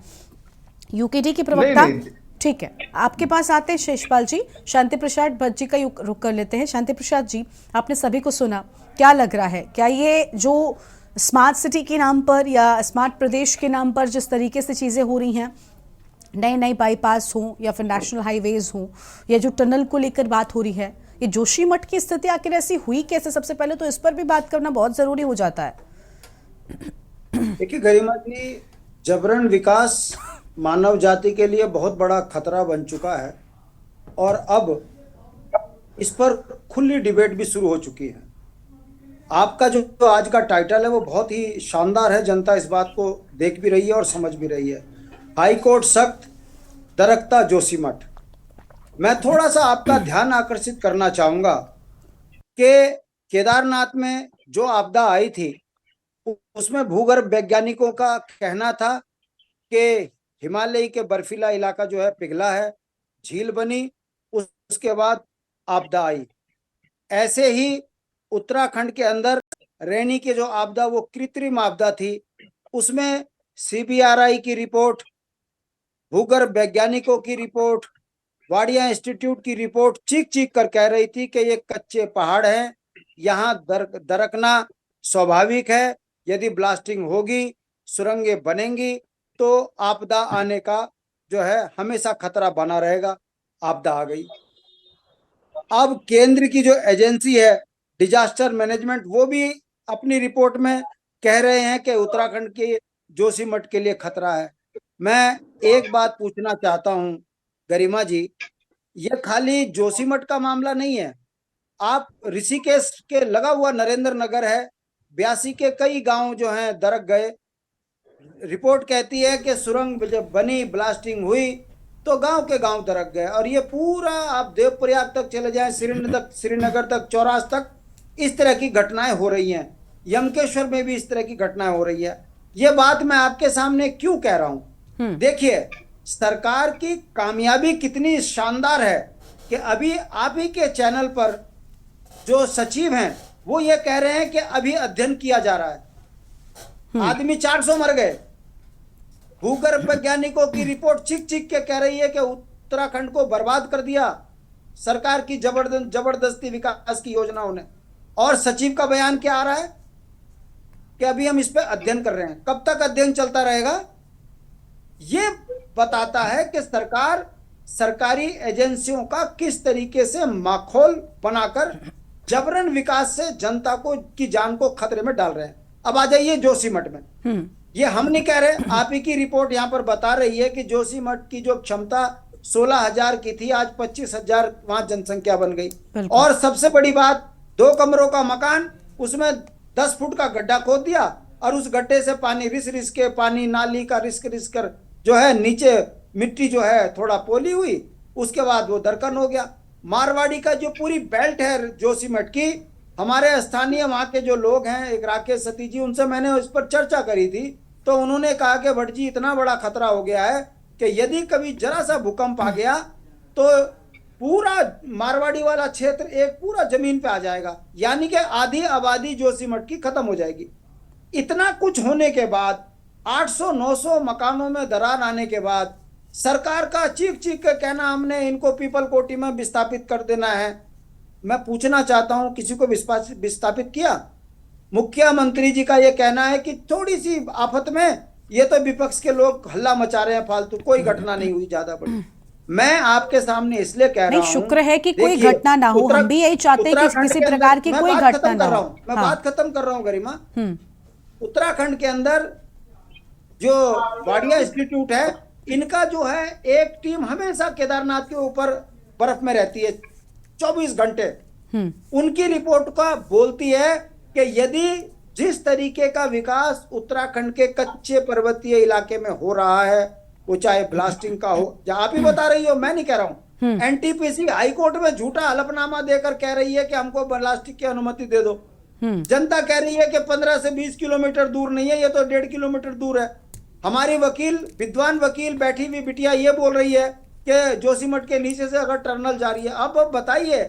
यूकेडी के प्रवक्ता, ठीक है, आपके पास आते हैं शेषपाल जी। शांति प्रसाद भट्ट जी का रुख कर लेते हैं। शांति प्रसाद जी, आपने सभी को सुना, क्या लग रहा है, क्या ये जो स्मार्ट सिटी के नाम पर या स्मार्ट प्रदेश के नाम पर जिस तरीके से चीजें हो रही हैं, नए नए बाईपास हों या फिर नेशनल हाईवेज हों, या जो टनल को लेकर बात हो रही है, ये जोशीमठ की स्थिति आखिर ऐसी हुई कैसे? सबसे पहले तो इस पर भी बात करना बहुत जरूरी हो जाता है। देखिए गरिमा जी, जबरन विकास मानव जाति के लिए बहुत बड़ा खतरा बन चुका है और अब इस पर खुली डिबेट भी शुरू हो चुकी है। आपका जो आज का टाइटल है वो बहुत ही शानदार है, जनता इस बात को देख भी रही है और समझ भी रही है। हाई कोर्ट सख्त, दरकता जोशीमठ। मैं थोड़ा सा आपका ध्यान आकर्षित करना चाहूंगा कि केदारनाथ में जो आपदा आई थी उसमें भूगर्भ वैज्ञानिकों का कहना था कि हिमालय के बर्फीला इलाका जो है पिघला है, झील बनी, उसके बाद आपदा आई। ऐसे ही उत्तराखंड के अंदर रैनी की जो आपदा वो कृत्रिम आपदा थी, उसमें CBRI की रिपोर्ट, भूगर्भ वैज्ञानिकों की रिपोर्ट, वाडिया इंस्टीट्यूट की रिपोर्ट चीख चीख कर कह रही थी कि ये कच्चे पहाड़ हैं, यहाँ दरकना स्वाभाविक है, यदि ब्लास्टिंग होगी, सुरंगें बनेंगी तो आपदा आने का जो है हमेशा खतरा बना रहेगा। आपदा आ गई। अब केंद्र की जो एजेंसी है डिजास्टर मैनेजमेंट, वो भी अपनी रिपोर्ट में कह रहे हैं कि उत्तराखंड के जोशीमठ के लिए खतरा है। मैं एक बात पूछना चाहता हूं गरिमा जी, ये खाली जोशीमठ का मामला नहीं है। आप ऋषिकेश के लगा हुआ नरेंद्र नगर है, 82 के कई गांव जो हैं दरक गए। रिपोर्ट कहती है कि सुरंग जब बनी, ब्लास्टिंग हुई तो गांव के गांव दरक गए। और ये पूरा आप देवप्रयाग तक चले जाएं, श्रीनगर तक, चौरास तक, इस तरह की घटनाएं हो रही हैं। यमकेश्वर में भी इस तरह की घटनाएं हो रही है। ये बात मैं आपके सामने क्यों कह रहा हूं? देखिए सरकार की कामयाबी कितनी शानदार है कि अभी आप ही के चैनल पर जो सचिव हैं वो ये कह रहे हैं कि अभी अध्ययन किया जा रहा है। आदमी 400 मर गए। भूगर्भ वैज्ञानिकों की रिपोर्ट चिक चिक के कह रही है कि उत्तराखंड को बर्बाद कर दिया सरकार की जबरदस्ती विकास की योजनाओं ने। और सचिव का बयान क्या आ रहा है कि अभी हम इस पे अध्ययन कर रहे हैं। कब तक अध्ययन चलता रहेगा? ये बताता है कि सरकार सरकारी एजेंसियों का किस तरीके से माखौल बनाकर जबरन विकास से जनता को की जान को खतरे में डाल रहे हैं। अब आ जाइए जोशीमठ में। ये हम नहीं कह रहे, आप ही की रिपोर्ट यहाँ पर बता रही है कि जोशीमठ की जो क्षमता 16,000 की थी, आज 25,000 वहां जनसंख्या बन गई। और सबसे बड़ी बात, 2 कमरों का मकान, उसमें 10 फुट का गड्ढा खोद दिया और उस गड्ढे से पानी रिस के, पानी नाली का रिस कर जो है नीचे मिट्टी जो है थोड़ा पोली हुई, उसके बाद वो दरकन हो गया। मारवाड़ी का जो पूरी बेल्ट है जोशीमठ की, हमारे स्थानीय वहाँ के जो लोग हैं, एक राकेश सती जी, उनसे मैंने इस पर चर्चा करी थी, तो उन्होंने कहा कि भट्ट जी इतना बड़ा खतरा हो गया है कि यदि कभी जरा सा भूकंप आ गया तो पूरा मारवाड़ी वाला क्षेत्र एक पूरा जमीन पे आ जाएगा, यानी कि आधी आबादी जोशीमठ की खत्म हो जाएगी। इतना कुछ होने के बाद 800-900 मकानों में दरार आने के बाद सरकार का चीख चीख के कहना हमने इनको पीपल कोटी में विस्थापित कर देना है। मैं पूछना चाहता हूं, किसी को विस्थापित किया? मुख्यमंत्री जी का यह कहना है कि थोड़ी सी आफत में ये तो विपक्ष के लोग हल्ला मचा रहे हैं फालतू, कोई घटना नहीं हुई ज्यादा बड़ी। मैं आपके सामने इसलिए कह रहा हूं, शुक्र है कि कोई घटना ना हो, हम भी यही चाहते हैं कि किसी प्रकार की कोई घटना ना हो। मैं बात खत्म कर रहा हूं गरिमा। उत्तराखंड के अंदर जो वाडिया इंस्टीट्यूट है, इनका जो है एक टीम हमेशा केदारनाथ के ऊपर बर्फ में रहती है 24 घंटे। उनकी रिपोर्ट का बोलती है कि यदि जिस तरीके का विकास उत्तराखंड के कच्चे पर्वतीय इलाके में हो रहा है, वो चाहे ब्लास्टिंग का हो, जहां आप ही बता रही हो, मैं नहीं कह रहा हूं, एनटीपीसी हाईकोर्ट में झूठा हलफनामा देकर कह रही है कि हमको ब्लास्टिंग की अनुमति दे दो। जनता कह रही है कि 15 से 20 किलोमीटर दूर नहीं है, ये तो 1.5 किलोमीटर दूर है। हमारी वकील, विद्वान वकील बैठी हुई बिटिया ये बोल रही है कि जोशीमठ के नीचे से अगर टनल जा रही है। अब बताइए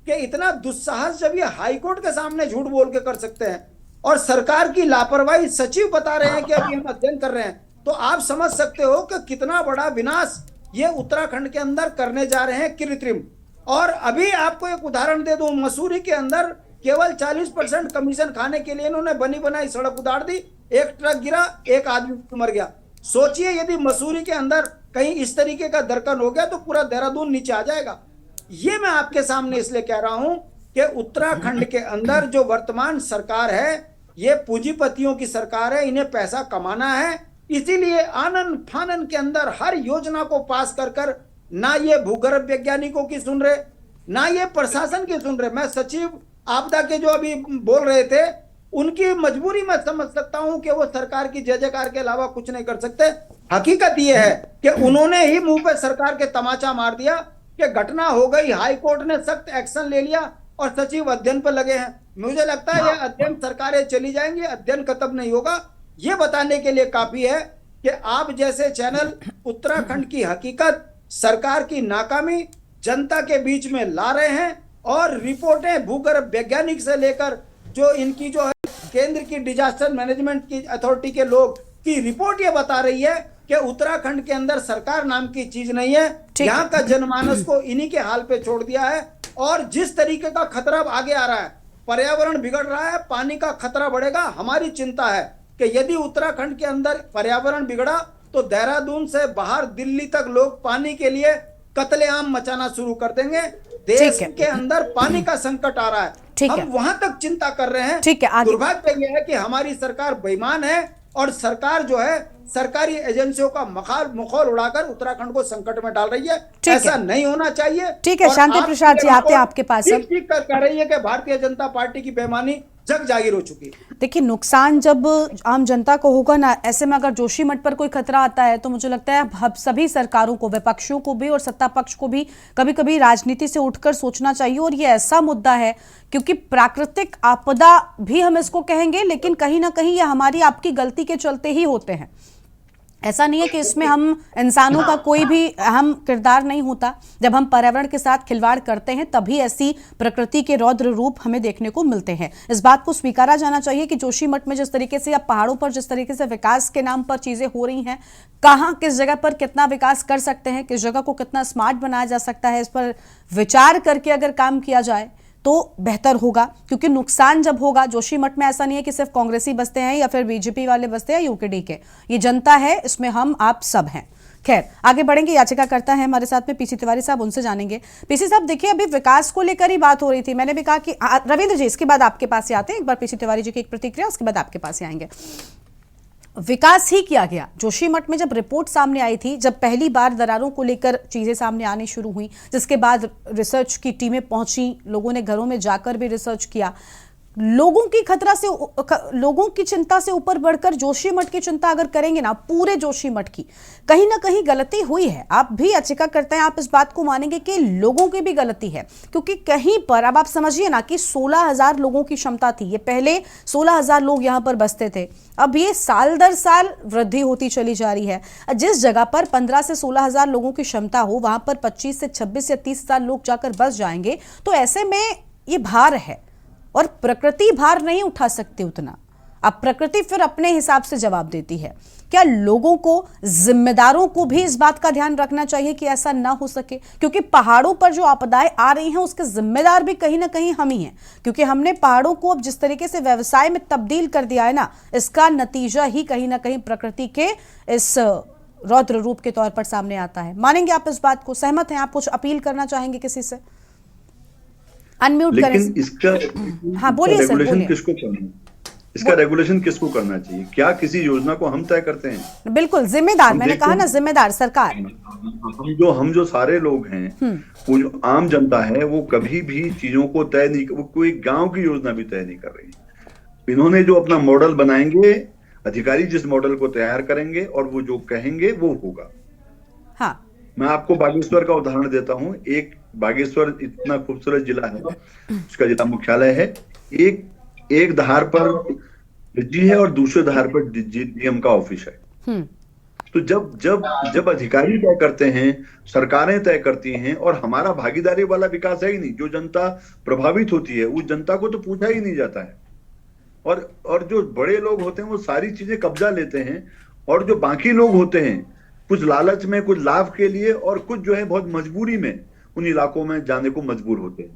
कि इतना दुस्साहस जब ये हाईकोर्ट के सामने झूठ बोल के कर सकते हैं और सरकार की लापरवाही सचिव बता रहे हैं कि अभी हम अध्ययन कर रहे हैं, तो आप समझ सकते हो कि कितना बड़ा विनाश ये उत्तराखंड के अंदर करने जा रहे हैं कृत्रिम। और अभी आपको एक उदाहरण दे दूं, मसूरी के अंदर केवल 40% कमीशन खाने के लिए इन्होंने बनी बनाई सड़क उतार दी, एक ट्रक गिरा, एक आदमी मर गया। सोचिए यदि मसूरी के अंदर कहीं इस तरीके का दरकन हो गया तो पूरा देहरादून नीचे आ जाएगा। ये मैं आपके सामने इसलिए कह रहा हूं कि उत्तराखंड के अंदर जो वर्तमान सरकार है, ये पूंजीपतियों की सरकार है, इन्हें पैसा कमाना है, इसीलिए आनन फानन के अंदर हर योजना को पास कर कर ना ये भूगर्भ वैज्ञानिकों की सुन रहे, ना ये प्रशासन की सुन रहे। मैं सचिव आपदा के जो अभी बोल रहे थे, उनकी मजबूरी मैं समझ सकता हूं कि वो सरकार की जय जयकार के अलावा कुछ नहीं कर सकते। हकीकत ये है कि उन्होंने ही मुंह पे सरकार के तमाचा मार दिया कि घटना हो गई, हाई कोर्ट ने सख्त एक्शन ले लिया और सचिव अध्ययन पर लगे हैं। मुझे लगता है यह अध्ययन सरकारें चली जाएंगी, अध्ययन खत्म नहीं होगा। ये बताने के लिए काफी है कि आप जैसे चैनल उत्तराखंड की हकीकत, सरकार की नाकामी जनता के बीच में ला रहे हैं और रिपोर्टें भूगर्भ वैज्ञानिक से लेकर जो इनकी जो है केंद्र की डिजास्टर मैनेजमेंट की अथॉरिटी के लोग की रिपोर्ट ये बता रही है कि उत्तराखंड के अंदर सरकार नाम की चीज नहीं है। यहाँ का जनमानस को इन्हीं के हाल पे छोड़ दिया है और जिस तरीके का खतरा आगे आ रहा है, पर्यावरण बिगड़ रहा है, पानी का खतरा बढ़ेगा। हमारी चिंता है कि यदि उत्तराखंड के अंदर पर्यावरण बिगड़ा तो देहरादून से बाहर दिल्ली तक लोग पानी के लिए कत्लेआम मचाना शुरू कर देंगे। देश के अंदर पानी का संकट आ रहा है, हम वहां तक चिंता कर रहे हैं। दुर्भाग्य यह है कि हमारी सरकार बेईमान है और सरकार जो है सरकारी एजेंसियों का मखौल उड़ाकर उत्तराखंड को संकट में डाल रही है। ऐसा नहीं होना चाहिए। ठीक है, शांति प्रसाद जी आते हैं आपके पास। ठीक कर कह रही है कि भारतीय जनता पार्टी की बेईमानी जग जाहिर हो चुकी है। देखिए, नुकसान जब आम जनता को होगा ना, ऐसे में अगर जोशीमठ पर कोई खतरा आता है तो मुझे लगता है सभी सरकारों को, विपक्षियों को भी और सत्ता पक्ष को भी कभी कभी राजनीति से उठकर सोचना चाहिए। और ये ऐसा मुद्दा है क्योंकि प्राकृतिक आपदा भी हम इसको कहेंगे, लेकिन कहीं ना कहीं ये हमारी आपकी गलती के चलते ही होते हैं। ऐसा नहीं है कि इसमें हम इंसानों का कोई भी अहम किरदार नहीं होता। जब हम पर्यावरण के साथ खिलवाड़ करते हैं तभी ऐसी प्रकृति के रौद्र रूप हमें देखने को मिलते हैं। इस बात को स्वीकारा जाना चाहिए कि जोशीमठ में जिस तरीके से या पहाड़ों पर जिस तरीके से विकास के नाम पर चीजें हो रही हैं, कहां किस जगह पर कितना विकास कर सकते हैं, किस जगह को कितना स्मार्ट बनाया जा सकता है, इस पर विचार करके अगर काम किया जाए तो बेहतर होगा। क्योंकि नुकसान जब होगा, जोशीमठ में ऐसा नहीं है कि सिर्फ कांग्रेसी बसते हैं या फिर बीजेपी वाले बसते हैं, यूकेडी के, ये जनता है, इसमें हम आप सब हैं। खैर, आगे बढ़ेंगे। याचिका करता है हमारे साथ में पीसी तिवारी साहब, उनसे जानेंगे। पीसी साहब, देखिए अभी विकास को लेकर ही बात हो रही थी, मैंने भी कहा कि रविंद्र जी इसके बाद आपके पास ही आते हैं, एक बार पीसी तिवारी जी की एक प्रतिक्रिया, उसके बाद आपके पास ही आएंगे। विकास ही किया गया। जोशीमठ में जब रिपोर्ट सामने आई थी, जब पहली बार दरारों को लेकर चीजें सामने आनी शुरू हुई, जिसके बाद रिसर्च की टीमें पहुंची, लोगों ने घरों में जाकर भी रिसर्च किया, लोगों की लोगों की चिंता से ऊपर बढ़कर जोशीमठ की चिंता अगर करेंगे ना, पूरे जोशीमठ की, कहीं ना कहीं गलती हुई है। आप भी याचिका करते हैं, आप इस बात को मानेंगे कि लोगों की भी गलती है, क्योंकि कहीं पर अब आप समझिए ना कि 16,000 लोगों की क्षमता थी। ये पहले 16,000 लोग यहां पर बसते थे, अब ये साल दर साल वृद्धि होती चली जा रही है। जिस जगह पर 15 से 16,000 लोगों की क्षमता हो, वहां पर 25 से 26 या 30,000 लोग जाकर बस जाएंगे, तो ऐसे में ये भार है और प्रकृति भार नहीं उठा सकती उतना। अब प्रकृति फिर अपने हिसाब से जवाब देती है। क्या लोगों को, जिम्मेदारों को भी इस बात का ध्यान रखना चाहिए कि ऐसा ना हो सके? क्योंकि पहाड़ों पर जो आपदाएं आ रही हैं उसके जिम्मेदार भी कहीं ना कहीं हम ही हैं, क्योंकि हमने पहाड़ों को अब जिस तरीके से व्यवसाय में तब्दील कर दिया है ना, इसका नतीजा ही कहीं ना कहीं प्रकृति के इस रौद्र रूप के तौर पर सामने आता है। मानेंगे आप इस बात को? सहमत हैं आप? कुछ अपील करना चाहेंगे किसी से? अनम्यूट करें। लेकिन इसका हाँ बोलिए सर, रेगुलेशन बोलिए। किसको करना है? इसका रेगुलेशन किसको करना चाहिए? क्या किसी योजना को हम तय करते हैं? बिल्कुल जिम्मेदार, मैंने कहा ना जिम्मेदार सरकार। हम जो सारे लोग हैं, वो जो आम जनता है, वो कभी भी चीजों को तय नहीं, वो कोई गांव की योजना भी तय नहीं कर रही। इन्होंने जो अपना मॉडल बनाएंगे, अधिकारी जिस मॉडल को तैयार करेंगे और वो जो कहेंगे वो होगा। हाँ, मैं आपको बागेश्वर का उदाहरण देता हूँ। एक बागेश्वर इतना खूबसूरत जिला है, उसका जिला मुख्यालय है, एक धार पर डीजी है और दूसरे धार पर डीएम का ऑफिस है। तो जब अधिकारी तय करते हैं, सरकारें तय करती हैं, और हमारा भागीदारी वाला विकास है ही नहीं, जो जनता प्रभावित होती है उस जनता को तो पूछा ही नहीं जाता है। और जो बड़े लोग होते हैं वो सारी चीजें कब्जा लेते हैं, और जो बाकी लोग होते हैं कुछ लालच में, कुछ लाभ के लिए, और कुछ जो है बहुत मजबूरी में उन इलाकों में जाने को मजबूर होते हैं।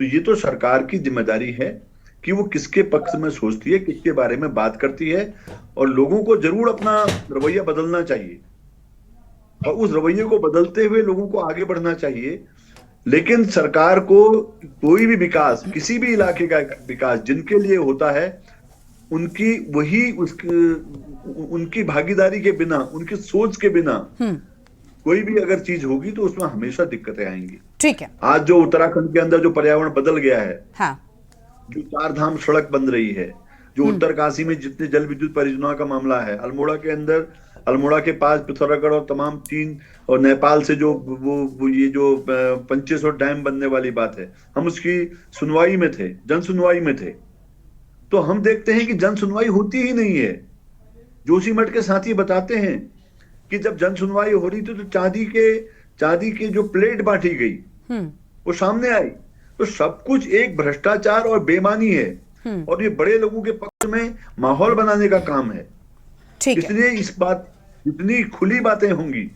तो ये तो सरकार की जिम्मेदारी है कि वो किसके पक्ष में सोचती है, किसके बारे में बात करती है, और लोगों को जरूर अपना रवैया बदलना चाहिए और उस रवैये को बदलते हुए लोगों को आगे बढ़ना चाहिए। लेकिन सरकार को कोई भी विकास, किसी भी इलाके का विकास जिनके लिए होता है, उनकी भागीदारी के बिना, उनकी सोच के बिना कोई भी अगर चीज होगी तो उसमें हमेशा दिक्कतें आएंगी। ठीक है। आज जो उत्तराखंड के अंदर जो पर्यावरण बदल गया है, हाँ। जो 4 धाम सड़क बन रही है, जो उत्तरकाशी में जितने जल विद्युत परियोजनाओं का मामला है, अल्मोड़ा के अंदर, अल्मोड़ा के पास पिथौरागढ़ और तमाम चीन और नेपाल से जो ये जो 2500 डैम बनने वाली बात है, हम उसकी सुनवाई में थे, जन सुनवाई में थे। तो हम देखते हैं कि जन सुनवाई होती ही नहीं है। जोशीमठ के साथी बताते हैं कि जब जन सुनवाई हो रही थी तो चांदी के जो प्लेट बांटी गई वो सामने आई। तो सब कुछ एक भ्रष्टाचार और बेईमानी है, और ये बड़े लोगों के पक्ष में माहौल बनाने का काम है। इसलिए इस बात, इतनी खुली बातें होंगी।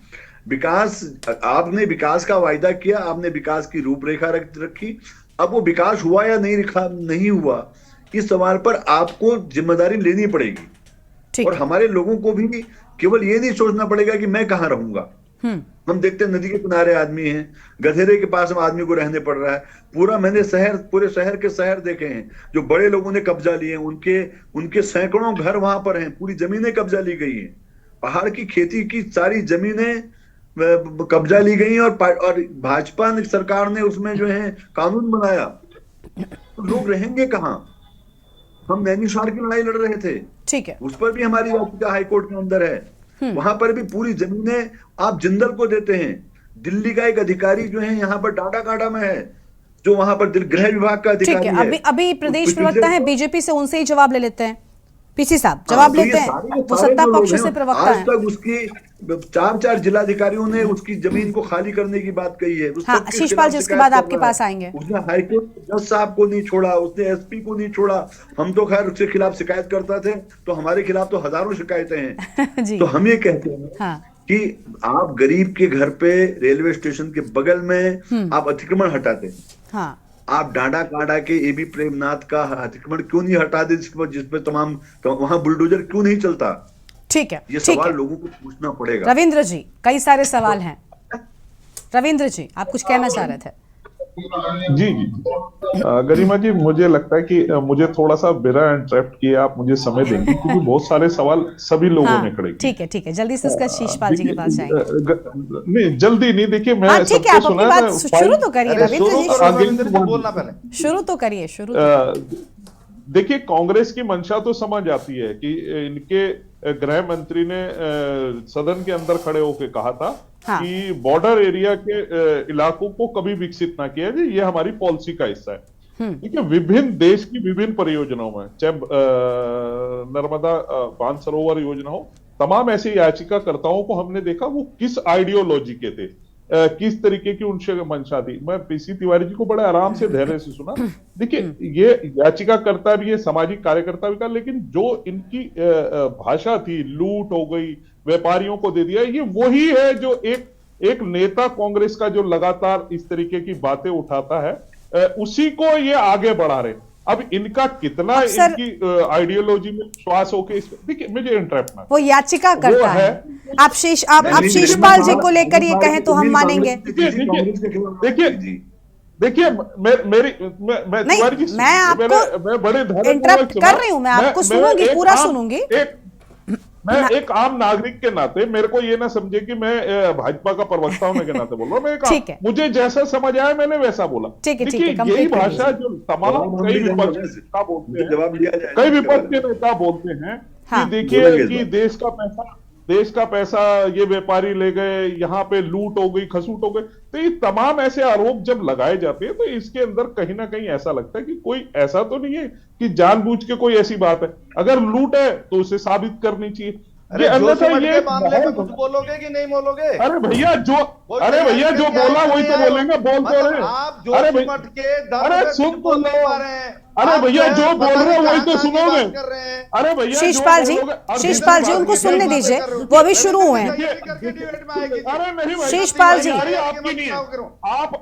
विकास, आपने विकास का वायदा किया, आपने विकास की रूपरेखा रखी, अब वो विकास हुआ या नहीं हुआ, इस सवाल पर आपको जिम्मेदारी लेनी पड़ेगी। और हमारे लोगों को भी केवल ये नहीं सोचना पड़ेगा कि मैं कहाँ रहूंगा। हम देखते हैं नदी के किनारे आदमी हैं, गधेरे के पास में आदमी को रहने पड़ रहा है। मैंने पूरे शहर के शहर देखे हैं जो बड़े लोगों ने कब्जा लिए हैं, उनके सैकड़ों घर वहां पर हैं, पूरी जमीनें कब्जा ली गई हैं, पहाड़ की खेती की सारी जमीनें कब्जा ली गई, और भाजपा सरकार ने उसमें जो है कानून बनाया। तो लोग रहेंगे कहाँ? हम नैनीताल की लड़ाई लड़ रहे थे, ठीक है, उस पर भी हमारी याचिका हाईकोर्ट के अंदर है। वहां पर भी पूरी जमीनें आप जिंदल को देते हैं। दिल्ली का एक अधिकारी जो है यहाँ पर टाटा काटा में है, जो वहां पर गृह विभाग का अधिकारी है। अभी प्रदेश प्रवक्ता है बीजेपी से, उनसे ही जवाब ले लेते हैं। पीसी साहब जवाब लेते हैं, वो सत्ता पक्ष से प्रवक्ता है। आज तक उसकी 4 जिलाधिकारियों ने उसकी जमीन को खाली करने की बात कही है। हाँ, आशीष पाल जी उसके बाद आपके पास आएंगे। उसने हाईकोर्ट जज साहब को नहीं छोड़ा, उसने एसपी को नहीं छोड़ा। हम तो खैर उसके खिलाफ शिकायत करते थे, तो हमारे खिलाफ तो हजारों शिकायतें हैं। तो हम ये कहते हैं कि आप गरीब के घर पे रेलवे स्टेशन के बगल में आप अतिक्रमण हटाते हैं। आप डांडा कांडा के एबी प्रेमनाथ का अतिक्रमण क्यों नहीं हटा दे, जिसपे तमाम वहां बुलडोजर क्यों नहीं चलता? ठीक है, ये सवाल लोगों को पूछना पड़ेगा। रविंद्र जी, कई सारे सवाल हैं। रविंद्र जी, आप कुछ कहना चाह रहे थे? जी गरिमा जी, मुझे लगता है कि मुझे थोड़ा सा बिना इंटरप्ट किए आप मुझे समय देंगे, क्योंकि बहुत सारे सवाल सभी लोगों ने खड़े किए। ठीक है, जल्दी से इसका शीशपाल जी के पास जाएंगे। नहीं, जल्दी नहीं, देखिए मैं ठीक है, आप अपनी बात शुरू तो करिए रविंद्र जी, बोलना पहले शुरू तो करिए। देखिए, कांग्रेस की मंशा तो समझ आती है कि इनके गृह मंत्री ने सदन के अंदर खड़े होकर कहा था कि बॉर्डर एरिया के इलाकों को कभी विकसित ना किया जाए, ये हमारी पॉलिसी का हिस्सा है। देखिए, विभिन्न देश की विभिन्न परियोजनाओं में, चाहे नर्मदा बांध सरोवर योजना हो, तमाम ऐसे याचिकाकर्ताओं को हमने देखा वो किस आइडियोलॉजी के थे, किस तरीके की उनसे मंशा थी। मैं पीसी तिवारी जी को बड़े आराम से धैर्य से सुना। देखिए, ये याचिकाकर्ता भी है, सामाजिक कार्यकर्ता भी था, लेकिन जो इनकी भाषा थी, लूट हो गई, व्यापारियों को दे दिया, ये वही है जो एक नेता कांग्रेस का जो लगातार इस तरीके की बातें उठाता है, उसी को ये आगे बढ़ा रहे। अब इनका कितना इनकी आइडियोलॉजी में विश्वास हो के, देखिए मुझे इंटरप्ट ना, वो याचिका करता है। आप शीशपाल जी को लेकर ये कहें तो हम मानेंगे। देखिए मैं आपको बड़े इंटरप्ट कर रही हूँ, मैं आपको सुनूंगी, पूरा सुनूंगी। मैं एक आम नागरिक के नाते, मेरे को ये ना समझे कि मैं भाजपा का प्रवक्ता होने के नाते बोल रहा हूँ। मुझे जैसा समझ आया मैंने वैसा बोला। देखिए, यही भाषा जो तमाम कई विपक्ष के नेता बोलते हैं कि देखिए कि देश का पैसा ये व्यापारी ले गए, यहाँ पे लूट हो गई, खसूट हो गई। तो ये तमाम ऐसे आरोप जब लगाए जाते हैं तो इसके अंदर कहीं ना कहीं ऐसा लगता है कि कोई ऐसा तो नहीं है कि जानबूझ के कोई ऐसी बात है। अगर लूट है तो उसे साबित करनी चाहिए। अरे ये मामले में कुछ बोलोगे कि नहीं बोलोगे? अरे भैया जो बोला वही तो बोलेंगे, बोल तो रहे। आप जोशीमठ के दर्द सुन बोल नहीं पा रहे हैं। अरे भैया जो बोल रहे हैं वही तो सुनोगे। अरे भैया शीशपाल जी उनको सुनने दीजिए, वो अभी शुरू हुए हैं। अरे नहीं शीशपाल जी, आपकी नहीं है। आप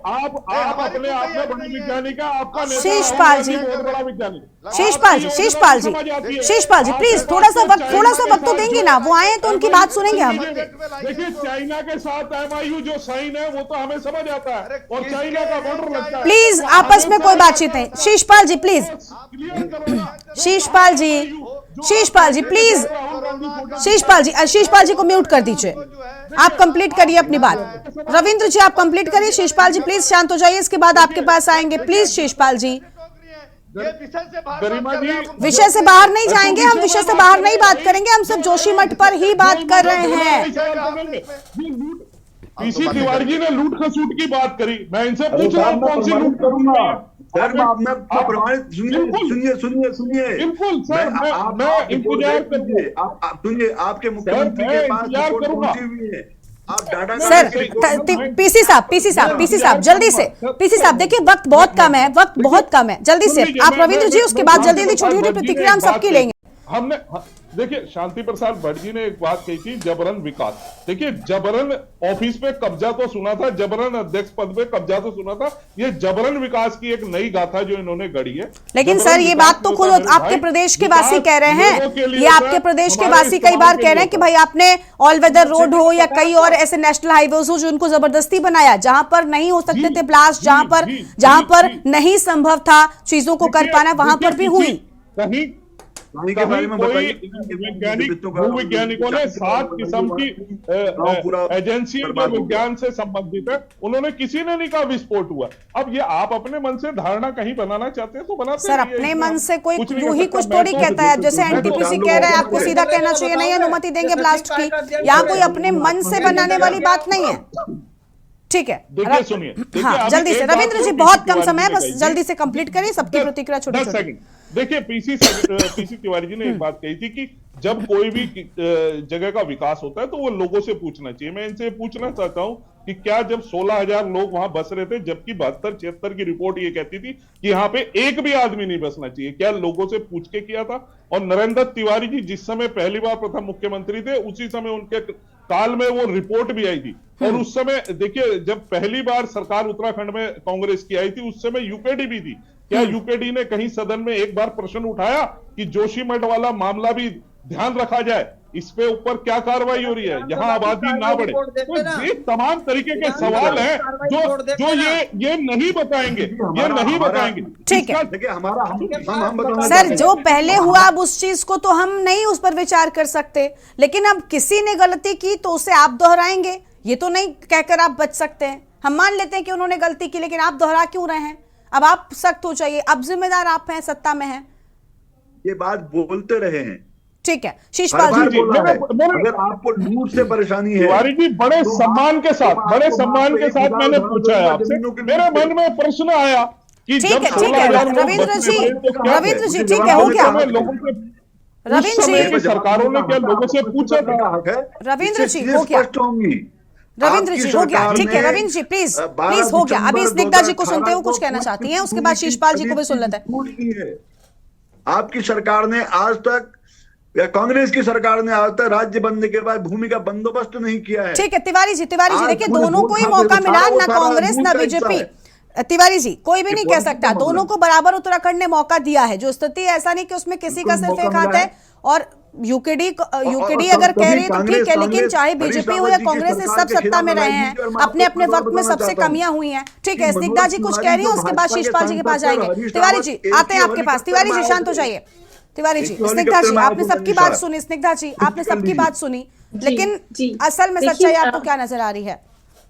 अपने आप में बड़े वैज्ञानिक है, आपका शीशपाल जी, बड़ा वैज्ञानिक। शीशपाल जी प्लीज थोड़ा सा वक्त तो देंगे ना, वो आए तो उनकी बात सुनेंगे हम। देखिए, चाइना के साथ MIU जो साइन है वो तो हमें समझ आता है, और चाइना का बॉर्डर लगता है। प्लीज आपस में कोई बातचीत नहीं। शीशपाल जी प्लीज, शीशपाल जी प्लीज, शीशपाल जी को म्यूट कर दीजिए। आप कंप्लीट करिए अपनी बात। रविंद्र जी आप कंप्लीट करिए। शीशपाल जी प्लीज शांत हो जाइए, इसके बाद आपके पास आएंगे। प्लीज शीशपाल जी, विषय से बाहर नहीं जाएंगे, हम विषय से बाहर नहीं बात करेंगे, हम सब जोशीमठ पर ही बात कर रहे हैं। पीसी तिवारी जी ने लूट खसूट की बात करी, मैं इनसे पूछ रहा हूँ कौन सी लूट करूंगा। सर मैं प्रमाणित सुनिए बिल्कुल सर, मैं इंतजार करूंगा। आप सुनिए, आपके मुख्यमंत्री के पास रिपोर्ट पहुंची हुई है। आप डाटा सर पीसी साहब जल्दी से, पीसी साहब देखिए वक्त बहुत कम है, जल्दी से आप रविंद्र जी, उसके बाद जल्दी छोटी छोटी प्रतिक्रिया हम सबकी लेंगे। हमने देखिए, शांति प्रसाद भट्ट जी ने एक बात कही थी, जबरन विकास। देखिए, जबरन ऑफिस पे कब्जा तो सुना था, जबरन अध्यक्ष पद पे कब्जा तो सुना था, ये जबरन विकास की एक नई गाथा जो इन्होंने गढ़ी है। लेकिन सर ये बात तो खुद आपके प्रदेश के वासी कह रहे हैं, ये आपके प्रदेश के वासी कई बार कह रहे हैं कि भाई आपने ऑल वेदर रोड हो या कई और ऐसे नेशनल हाईवेज हो जो उनको जबरदस्ती बनाया, जहां पर नहीं हो सकते थे ब्लास्ट, जहां पर नहीं संभव था चीजों को कर पाना, वहां पर भी हुई। वैज्ञानिकों ने 7 किस्म की एजेंसियों जो विज्ञान से संबंधित है, उन्होंने किसी ने नहीं कहा विस्फोट हुआ। अब ये आप अपने मन से धारणा कहीं बनाना चाहते हैं तो बनाते सर, अपने मन से कोई ही कुछ थोड़ी कहता है। जैसे NTPC कह रहा है आपको सीधा कहना चाहिए नहीं अनुमति देंगे ब्लास्ट की, यहाँ कोई अपने मन से बनाने वाली बात नहीं है। ठीक है, देखिए सुनिए, हाँ जल्दी से रविंद्र जी, बहुत कम समय, बस जल्दी से कंप्लीट करिए, सबकी प्रतिक्रिया छोटी-छोटी। देखिए, पीसी तिवारी जी ने एक बात कही थी कि जब कोई भी जगह का विकास होता है तो वो लोगों से पूछना चाहिए। मैं इनसे पूछना चाहता हूं कि क्या जब 16,000 लोग वहां बस रहे थे, जबकि 72-76 की रिपोर्ट ये कहती थी कि यहाँ पे एक भी आदमी नहीं बसना चाहिए, क्या लोगों से पूछ के किया था? और नरेंद्र तिवारी जी जिस समय पहली बार प्रथम मुख्यमंत्री थे, उसी समय उनके काल में वो रिपोर्ट भी आई थी। और उस समय देखिए, जब पहली बार सरकार उत्तराखंड में कांग्रेस की आई थी, उस समय यूकेडी भी थी। क्या यूकेडी ने कहीं सदन में एक बार प्रश्न उठाया कि जोशीमठ वाला मामला भी ध्यान रखा जाए, इस पे ऊपर क्या कार्रवाई हो रही है, यहाँ आबादी ना बढ़े? तो ये तमाम तरीके के सवाल हैं जो ये नहीं बताएंगे, ठीक है सर, जो पहले हुआ अब उस चीज को तो हम नहीं उस पर विचार कर सकते, लेकिन अब किसी ने गलती की तो उसे आप दोहराएंगे, ये तो नहीं कहकर आप बच सकते हैं। हम मान लेते हैं कि उन्होंने गलती की, लेकिन आप दोहरा क्यों रहे हैं? अब आप सख्त हो जाइए, अब जिम्मेदार आप हैं, सत्ता में हैं। ये बात बोलते रहे हैं। ठीक है शीशपाल बार जी, बोला है। अगर आपको लूट से परेशानी है, तिवारी जी बड़े तो सम्मान के साथ मैंने पूछा है आपसे, मेरे मन में प्रश्न आया कि ठीक जब है, ठीक है, रविंद्र जी, रविंद्र जी, ठीक है, हो गया। रविंद्र जी, सरकारों ने क्या लोगों से पूछा था? रविंद्र जी, हो गया। रविंद्र जी, हो गया, ठीक है। रविंद्र जी प्लीज हो गया। अभी स्निग्धा जी को सुनते हो, कुछ कहना चाहती हैं, उसके बाद शीशपाल जी को भी सुन लेते हैं। आपकी सरकार ने आज तक, या कांग्रेस की सरकार ने आज तक राज्य बनने के बाद भूमि का बंदोबस्त नहीं किया है। ठीक है तिवारी जी, देखिए दोनों को ही मौका मिला, ना कांग्रेस ना बीजेपी। तिवारी जी, कोई भी नहीं कह सकता, दोनों को बराबर उत्तराखंड ने मौका दिया है। जो स्थिति ऐसा नहीं कि उसमें किसी का सिर्फ एक हाथ है, और यूकेडी अगर कह रही है तो ठीक है, लेकिन चाहे बीजेपी हो या कांग्रेस, सब सत्ता में रहे हैं, अपने अपने वक्त में सबसे कमियां हुई हैं। ठीक है, स्निग्धा जी कुछ कह रही है, उसके बाद शीशपाल जी के पास जाएंगे। तिवारी जी आते हैं आपके पास। तिवारी जी शांत हो जाइए। तिवारी जी, स्निग्धा जी आपने सबकी बात सुनी, स्निग्धा जी आपने सबकी बात सुनी, लेकिन असल में सच्चाई आपको क्या नजर आ रही है?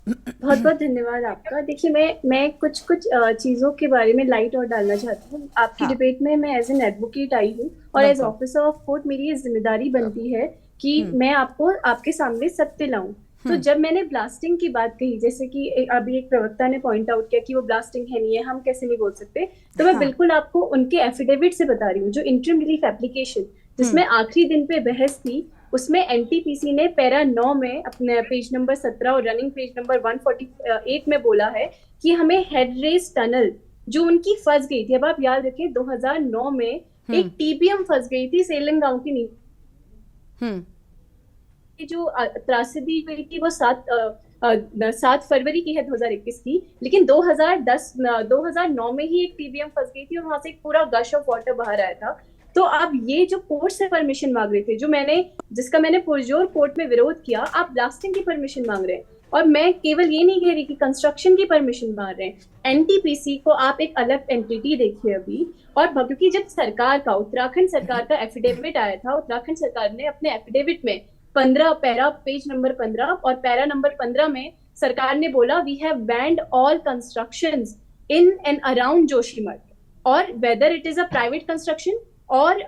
बहुत बहुत धन्यवाद आपका। देखिए मैं कुछ चीजों के बारे में लाइट और डालना चाहती हूँ आपकी डिबेट में। मैं एज एन एडवोकेट आई हूँ और एज ऑफिसर ऑफ कोर्ट मेरी ये जिम्मेदारी बनती है कि मैं आपको आपके सामने सत्य लाऊं। तो जब मैंने ब्लास्टिंग की बात कही, जैसे कि अभी एक प्रवक्ता ने पॉइंट आउट किया कि वो ब्लास्टिंग है नहीं है, हम कैसे नहीं बोल सकते, तो मैं बिल्कुल आपको उनके एफिडेविट से बता रही हूँ। जो इंटरिम रिलीफ एप्लीकेशन जिसमें आखिरी दिन पे बहस थी, उसमें एनटीपीसी ने पैरा 9 में अपने पेज नंबर 17 और रनिंग पेज नंबर 148 में बोला है कि हमें हेड रेस टनल जो उनकी फंस गई थी, अब आप याद रखें 2009 में एक टीबीएम फंस गई थी सेलिंग गांव की नीचे। जो त्रासदी हुई थी वो 7 फरवरी की है 2021 की, लेकिन 2009 में ही एक टीबीएम फंस गई थी और वहां से एक पूरा गश ऑफ वाटर बाहर आया था। तो अब ये जो कोर्ट से परमिशन मांग रहे थे, जिसका मैंने पुरजोर कोर्ट में विरोध किया, आप ब्लास्टिंग की परमिशन मांग रहे हैं। और मैं केवल ये नहीं कह रही कि कंस्ट्रक्शन की परमिशन मांग रहे हैं। एनटीपीसी को आप एक अलग एंटिटी देखिए अभी। और क्योंकि जब उत्तराखंड सरकार का एफिडेविट आया था, उत्तराखंड सरकार ने अपने एफिडेविट में 15 पैरा पेज नंबर 15 और पैरा नंबर 15 में सरकार ने बोला we have banned all constructions in and around Joshimath, और whether it is a private construction और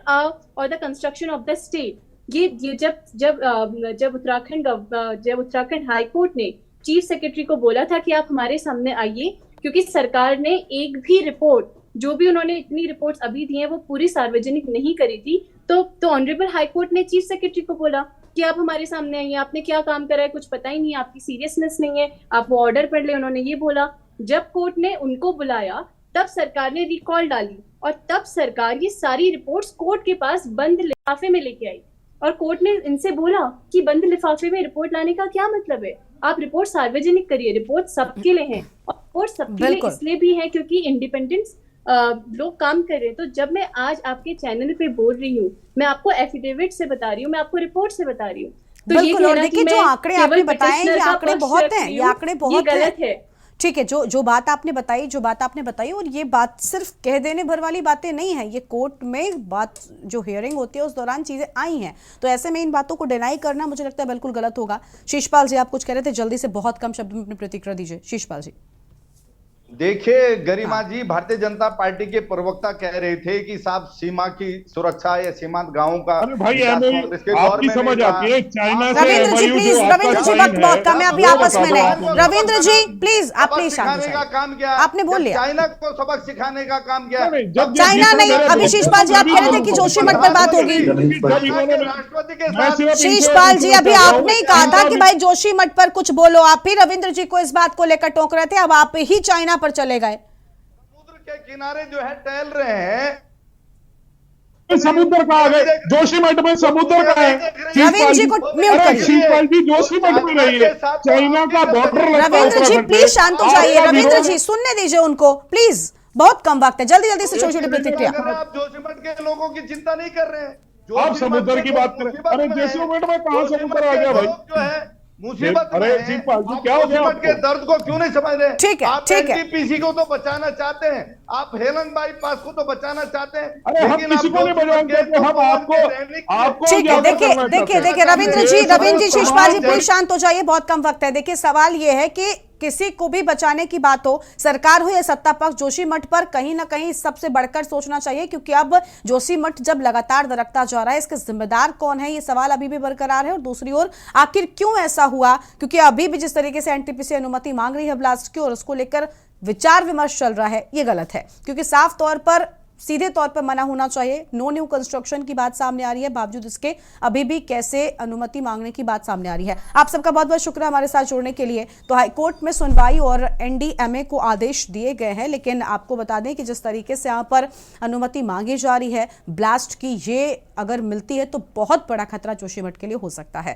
the construction of the state. ये जब उत्तराखंड हाई कोर्ट ने चीफ सेक्रेटरी को बोला था कि आप हमारे सामने आइए, क्योंकि सरकार ने एक भी रिपोर्ट, जो भी उन्होंने इतनी रिपोर्ट्स अभी दी हैं, वो पूरी सार्वजनिक नहीं करी थी। तो ऑनरेबल हाई कोर्ट ने चीफ सेक्रेटरी को बोला कि आप हमारे सामने आइए, आपने क्या काम करा है कुछ पता ही नहीं, आपकी सीरियसनेस नहीं है, आप वो ऑर्डर पढ़ ले। उन्होंने ये बोला। जब कोर्ट ने उनको बुलाया तब सरकार ने रिकॉल डाली, और तब सरकार ये सारी रिपोर्ट्स कोर्ट के पास बंद लिफाफे में लेके आई, और कोर्ट ने इनसे बोला कि बंद लिफाफे में रिपोर्ट लाने का क्या मतलब है, आप रिपोर्ट सार्वजनिक करिए। रिपोर्ट सबके लिए है, और रिपोर्ट सबके लिए इसलिए भी है क्योंकि इंडिपेंडेंस लोग काम कर रहे हैं। तो जब मैं आज आपके चैनल पे बोल रही हूँ, मैं आपको एफिडेविट से बता रही हूँ, मैं आपको रिपोर्ट से बता रही हूँ। तो बिल्कुल, और देखिए जो आंकड़े आपने बताए, ये आंकड़े बहुत हैं, ये आंकड़े बहुत गलत है। ठीक है, जो बात आपने बताई, और ये बात सिर्फ कह देने भर वाली बातें नहीं है, ये कोर्ट में बात जो हियरिंग होती है उस दौरान चीजें आई हैं। तो ऐसे में इन बातों को डिनाई करना मुझे लगता है बिल्कुल गलत होगा। शीशपाल जी आप कुछ कह रहे थे, जल्दी से बहुत कम शब्द में अपनी प्रतिक्रिया दीजिए। शीशपाल जी देखिए गरिमा जी, भारतीय जनता पार्टी के प्रवक्ता कह रहे थे कि साहब सीमा की सुरक्षा या सीमांत गांवों का, अरे भाई आपकी समझ आती है चाइना से रविंद्र जी प्लीज, रविंद्र जी वक्त बहुत कम है, अभी आपस में नहीं। रविंद्र जी प्लीज, आप प्लीज शांत का काम किया, आपने बोल लिया। चाइना को सबक सिखाने का काम किया, चाइना नहीं। अभी शीशपाल जी आप कह रहे थे कि जोशीमठ पर बात होगी। राष्ट्रपति के साथ शीशपाल जी अभी आपने ही कहा था कि भाई जोशीमठ पर कुछ बोलो, आप ही रविंद्र जी को इस बात को लेकर टोक रहे थे, अब आप ही चाइना पर चले गए। समुद्र के किनारे जो है टहल रहे हैं, समुद्र का आ गए, जोशीमठ में समुद्र का है। रविंद्र जी को म्यूट करिए। शीशपाल जी जोशीमठ में रही है, चाइना का बॉर्डर लगता है। रविंद्र जी प्लीज शांत हो जाइए, रविंद्र जी सुनने दीजिए उनको प्लीज, बहुत कम वक्त है, जल्दी जल्दी से छोटी छोटी प्रतिक्रिया। आप जोशीमठ के लोगों की चिंता नहीं कर रहे हैं, आप समुद्र की बात करें। अरे जोशीमठ में कहां समुद्र आ गया भाई, जो है मुसीबत अरे शीशपाल जी क्या हो गया आपको? के दर्द को क्यों नहीं समझ रहे? ठीक है, आप ठीक है। एनटीपीसी को तो बचाना चाहते हैं, आप हेलन बाईपास को तो बचाना चाहते हैं, अरे हम किसी को नहीं बचाएंगे, हम आपको ठीक है। देखिए रविंद्र जी शीशपाल जी प्लीज शांत हो जाइए, बहुत कम वक्त है। देखिए सवाल ये है कि किसी को भी बचाने की बात हो, सरकार हो या सत्ता पक्ष, जोशीमठ पर कहीं ना कहीं सबसे बढ़कर सोचना चाहिए, क्योंकि अब जोशीमठ जब लगातार दरकता जा रहा है, इसके जिम्मेदार कौन है, ये सवाल अभी भी बरकरार है। और दूसरी ओर आखिर क्यों ऐसा हुआ, क्योंकि अभी भी जिस तरीके से एनटीपीसी अनुमति मांग रही है ब्लास्ट की और उसको लेकर विचार विमर्श चल रहा है, ये गलत है, क्योंकि साफ तौर पर सीधे तौर पर मना होना चाहिए। नो न्यू कंस्ट्रक्शन की बात सामने आ रही है, बावजूद इसके अभी भी कैसे अनुमति मांगने की बात सामने आ रही है। आप सबका बहुत बहुत शुक्रिया हमारे साथ जुड़ने के लिए। तो हाईकोर्ट में सुनवाई और एनडीएमए को आदेश दिए गए हैं, लेकिन आपको बता दें कि जिस तरीके से यहाँ पर अनुमति मांगी जा रही है ब्लास्ट की, ये अगर मिलती है तो बहुत बड़ा खतरा जोशीमठ के लिए हो सकता है।